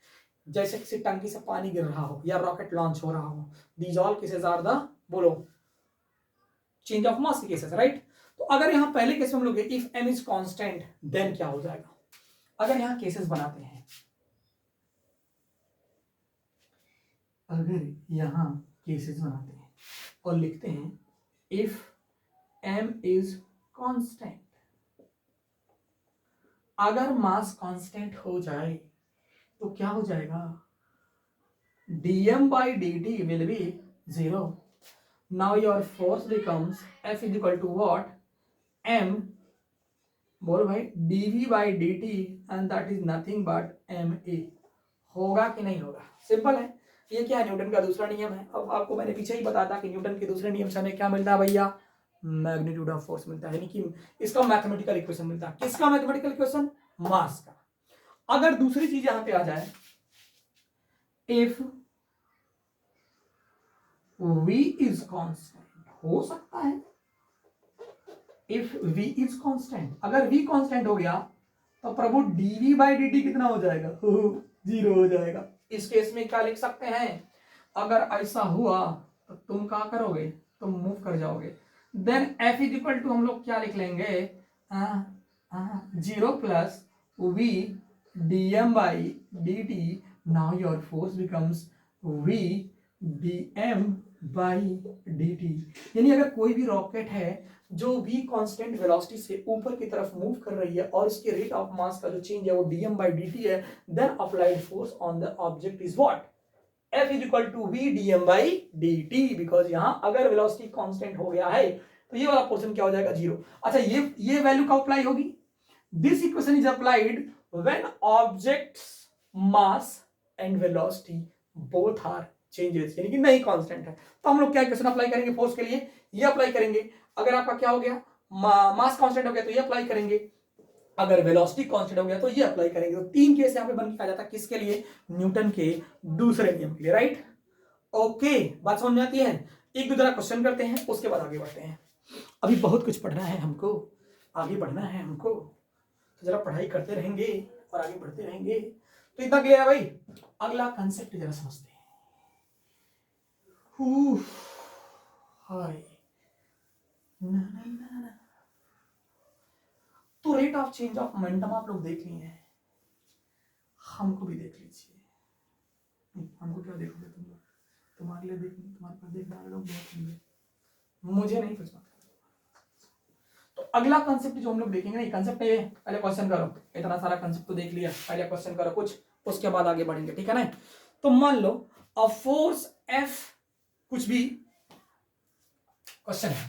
जैसे किसी टंकी से पानी गिर रहा हो या रॉकेट लॉन्च हो रहा हो, these all cases are the बोलो चेंज ऑफ मास के केसेस राइट। तो अगर यहां पहले केस में हम लोग if m is constant then क्या हो जाएगा, अगर यहां केसेस बनाते हैं अगर यहां केसेस बनाते हैं और लिखते हैं इफ m इज कांस्टेंट, अगर मास कांस्टेंट हो जाए तो क्या हो जाएगा dm by dt will be 0. Now your force becomes F is equal to what m बोलो भाई dv by dt and that is nothing but ma। होगा कि नहीं होगा सिंपल है। ये क्या है न्यूटन का दूसरा नियम है। अब आपको मैंने पीछे ही बताया था कि न्यूटन के दूसरे नियम से हमें क्या मिलता है भैया मैग्नीट्यूड ऑफ फोर्स मिलता है, यानी कि इसका मैथमेटिकल इक्वेशन मिलता है। किसका मैथमेटिकल इक्वेशन मास का। अगर दूसरी चीज यहां पे आ जाए इफ v is constant, हो सकता है if v is constant, अगर v constant हो गया तो प्रभु dv by dt कितना हो जाएगा जीरो हो जाएगा। इस केस में क्या लिख सकते हैं अगर ऐसा हुआ तो तुम क्या करोगे तुम मूव कर जाओगे, then f is equal to हम लोग क्या लिख लेंगे 0 plus v dm by dt। Now your force becomes v dm by dt। यानी अगर कोई भी रॉकेट है जो v कांस्टेंट वेलोसिटी से ऊपर की तरफ मूव कर रही है और इसके रेट ऑफ मास का जो चेंज है वो dm बाई dt है, then applied force on the object is what F is equal to v dm by dt। Because यहां अगर वेलोसिटी कांस्टेंट हो गया है तो ये वाला पोर्शन क्या हो जाएगा जीरो। अच्छा ये वैल्यू का अप्लाई होगी, this equation is applied when objects mass and velocity both are changes, यानी कि नहीं कांस्टेंट है। तो हम लोग क्या इक्वेशन अप्लाई करेंगे फोर्स के लिए ये अप्लाई करेंगे। अगर आपका क्या हो गया मास कांस्टेंट हो गया तो ये अप्लाई करेंगे, अगर वेलोसिटी कांस्टेंट हो गया तो ये अप्लाई करेंगे। तो तीन केस यहां पे बन के आ जाता है किसके लिए न्यूटन के दूसरे नियम के लिए राइट। ओके बात समझ में आती है। एक दो जरा क्वेश्चन करते हैं उसके बाद आगे बढ़ते हैं। अभी बहुत कुछ पढ़ना है हमको, आगे बढ़ना है हमको, तो जरा पढ़ाई करते रहेंगे और आगे बढ़ते रहेंगे। तो इतना क्लियर है भाई। अगला कंसेप्ट जरा समझते हैं। हाय ना ना ना ना। तो rate of change of momentum आप लोग देख लिए हैं, हमको भी देख लीजिए। हमको क्या देखोगे तुम लोग, तुम्हारे लिए देखने तुम्हारे पास देखने वाले लोग बहुत होंगे, मुझे नहीं कुछ। तो अगला कंसेप्ट जो हम लोग देखेंगे ना, ये कंसेप्ट है पहले क्वेश्चन करो। इतना सारा कंसेप्ट तो देख लिया, पहले क्वेश्चन करो कुछ, उसके बाद आगे बढ़ेंगे ठीक है ना। तो मान लो अ फोर्स F, कुछ भी क्वेश्चन है,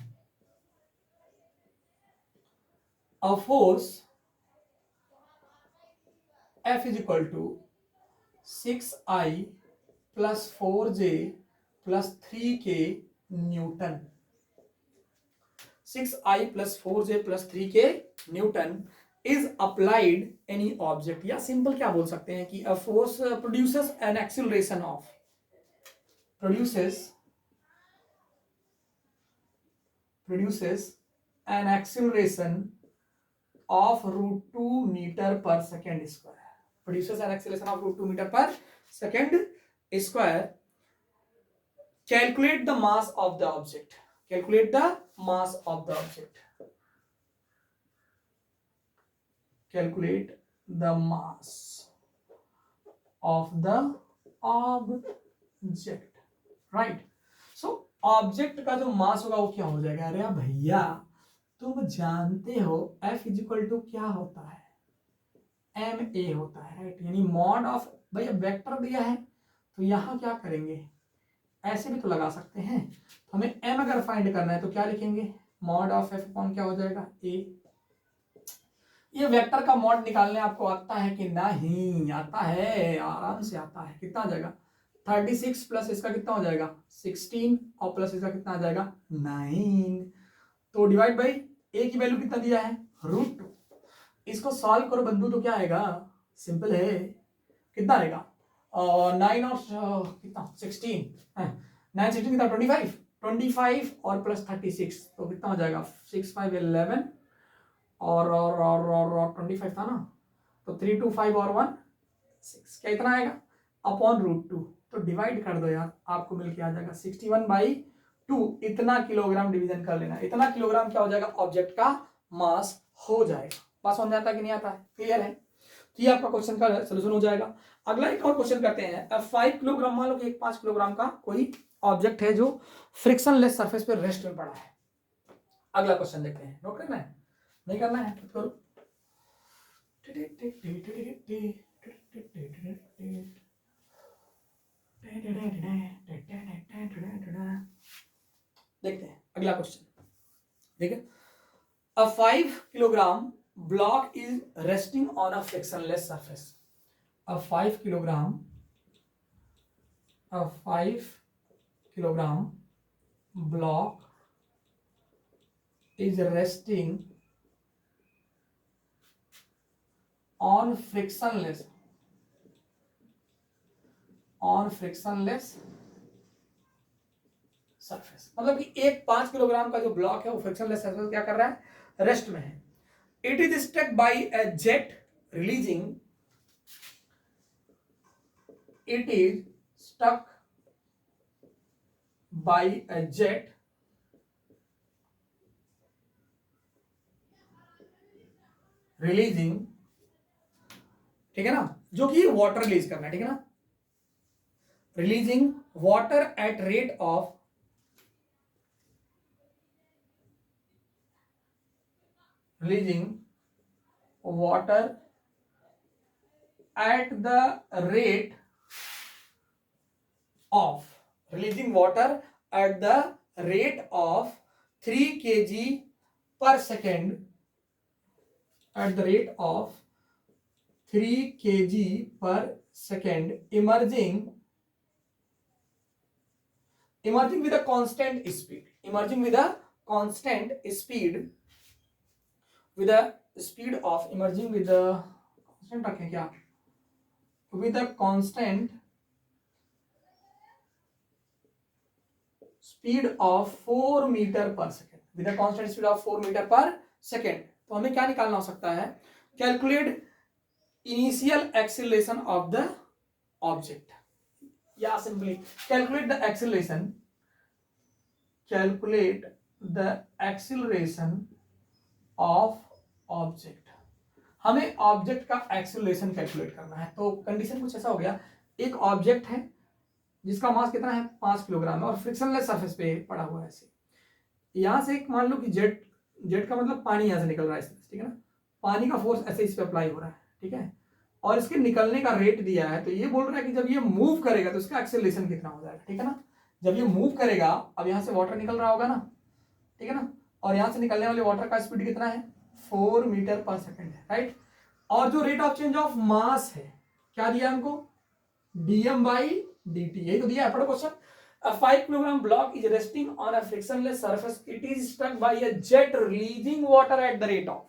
a force F is equal to 6I plus 4J plus 3K Newton. 6I plus 4J plus 3K Newton is applied any object, या सिंपल क्या बोल सकते हैं कि a force produces an acceleration of produces an acceleration of √2 meter per second square. Produces an acceleration of √2 meter per second square. Calculate the mass of the object. Calculate the mass of the object. Calculate the mass of the object. Right. So object का जो मास होगा वो क्या हो जाएगा? अरे भैया तुम जानते हो F इजिकल टू क्या होता है? ma होता है, राइट? यानी मॉड ऑफ, भैया वेक्टर दिया है तो यहां क्या करेंगे, ऐसे भी तो लगा सकते हैं। तो हमें m अगर फाइंड करना है तो क्या लिखेंगे, मॉड ऑफ f अपॉन क्या हो जाएगा, a। ये वेक्टर का मॉड निकालने आपको आता है कि नहीं? आता है, आराम से आता है। कितना आ जाएगा? 36 प्लस इसका कितना हो जाएगा, 16, और प्लस इसका कितना आ जाएगा, 9। तो डिवाइड बाई a की वैल्यू कितना दिया है, √2। इसको सॉल्व करो बंधु तो क्या आएगा, सिंपल है, कितना आएगा, 9 और कितना 16, 9 16 कितना 25 और प्लस 36 तो कितना हो जाएगा 6 5 11 और 25 था ना, तो 3 2 5 और 1 6, क्या इतना आएगा अपॉन √2। तो डिवाइड कर दो यार, आपको मिलके आ जाएगा 61/2। इतना किलोग्राम डिवीजन कर लेना, इतना किलोग्राम क्या हो जाएगा, ऑब्जेक्ट का मास हो जाएगा। पास हो जाता है कि नहीं आता है? क्लियर है? तो ये आपका क्वेश्चन का सोल्यूशन हो जाएगा। अगला एक और क्वेश्चन करते हैं। अब 5 किलोग्राम, मान लो कि एक 5 किलोग्राम का कोई ऑब्जेक्ट है जो फ्रिक्शनलेस सरफेस पे रेस्ट में पड़ा है। अगला क्वेश्चन देखते हैं। नोट करना है, नहीं करना है तो करो। देखते हैं अगला क्वेश्चन। देखिए, a 5 kilogram block is resting on a frictionless surface. A 5 kilogram block is resting on frictionless surface. मतलब कि एक 5 किलोग्राम का जो ब्लॉक है वो फ्रिक्शनलेस सरफेस क्या कर रहा है, रेस्ट में है। It is stuck by a jet releasing, it is stuck by a jet releasing, ठीक है ना, जो कि वाटर रिलीज करना है, ठीक है ना, releasing water at rate of releasing water at the rate of 3 kg per second, at the rate of 3 kg per second, emerging with a constant speed, with a speed of emerging with the constant रखें क्या, with a constant speed of 4 meter per second, with a constant speed of 4 meter per second। तो हमें क्या निकालना हो सकता है, calculate initial acceleration of the object, या simply calculate the acceleration of object. हमें ऑब्जेक्ट का एक्सीलरेशन कैलकुलेट करना है। तो कंडीशन कुछ ऐसा हो गया, एक ऑब्जेक्ट है जिसका मास कितना है 5 किलोग्राम है और फ्रिक्शनलेस सरफेस पे पड़ा हुआ है ऐसे। यहां से एक मान लो कि जेट का मतलब पानी यहां से निकल रहा है, ठीक है ना, पानी का फोर्स ऐसे इस पे अप्लाई हो रहा है, ठीक है, और इसके निकलने का रेट दिया है। तो ये बोल रहा है कि जब ये मूव करेगा तो इसका एक्सेलरेशन कितना हो जाएगा, ठीक है ना। जब ये मूव करेगा, अब यहां से वाटर निकल रहा होगा ना, ठीक है ना, और यहां से निकलने वाले वाटर का स्पीड कितना है 4 मीटर पर सेकेंड है, राइट। और जो रेट ऑफ चेंज ऑफ मास है क्या दिया हमको, dm/dt, यही तो दिया है। पढ़ो question. A 5 kilogram block is resting on a frictionless surface. It is struck by a jet releasing water at the rate of,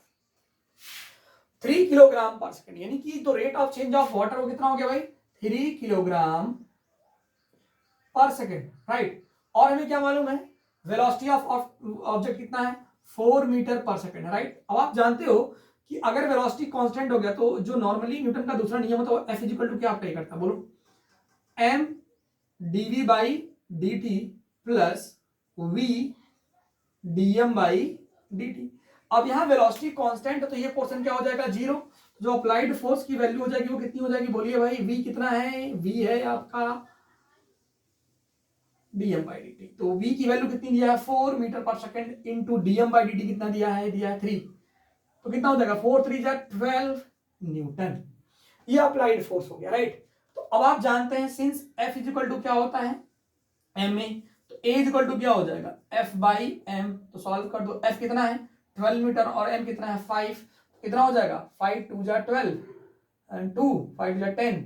3 kilogram पर सेकेंड, यानी कि तो rate of change of water वो कितना हो गया भाई 3 किलोग्राम पर सेकेंड, राइट। और हमें क्या मालूम है वेलोसिटी ऑफ ऑब्जेक्ट कितना है 4 मीटर पर सेकेंड, राइट। अब आप जानते हो कि अगर वेलोसिटी कांस्टेंट हो गया तो जो नॉर्मली न्यूटन का दूसरा नियम होता है वो F इक्वल टू क्या अप्लाई करता है बोलो, m dv by dt plus v dm by dt। अब यहाँ वेलोसिटी कांस्टेंट है तो ये पोर्शन क्या हो जाएगा जीरो, जो अप्लाइड फोर्स की वैल्यू हो जाएगी वो कितनी हो जाएगी बोलिए भाई, v कितना है, v है आपका dm बाई dt, तो v की वैल्यू कितनी दिया है 4 मीटर पर second into dm by dt कितना दिया है 3, तो कितना हो जाएगा 4 3 जा 12 न्यूटन, ये अप्लाइड फोर्स हो गया, राइट। तो अब आप जानते हैं सिंस F इक्वल टू क्या होता है m में, तो A इक्वल टू क्या हो जाएगा F बाई m, तो सॉल्व कर दो, F कितना है 12 मीटर और m कितना है 5, कितना हो जाएगा 5 2 जा 12 एंड 2 5 जा 10,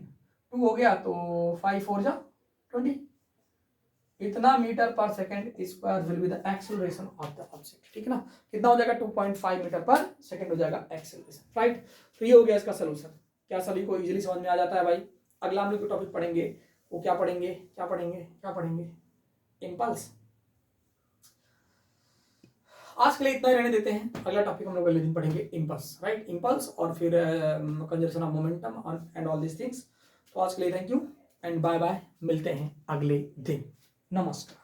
2 हो गया तो 5 4 जा 20, इतना मीटर पर second square will be the acceleration of the object, ठीक है ना, कितना हो जाएगा 2.5 मीटर पर सेकेंड हो जाएगा एक्सेलरेशन, राइट। तो ये हो गया इसका सोल्यूशन। क्या सभी को इजीली समझ में आ जाता है भाई। अगला हम लोग जो टॉपिक पढ़ेंगे वो क्या पढ़ेंगे इम्पल्स। आज के लिए इतना ही रहने देते हैं, अगला टॉपिक हम लोग अगले दिन पढ़ेंगे इम्पल्स, राइट, इम्पल्स और फिर conservation of momentum and all this things. तो आज के लिए thank you and bye bye, मिलते हैं अगले दिन, नमस्कार।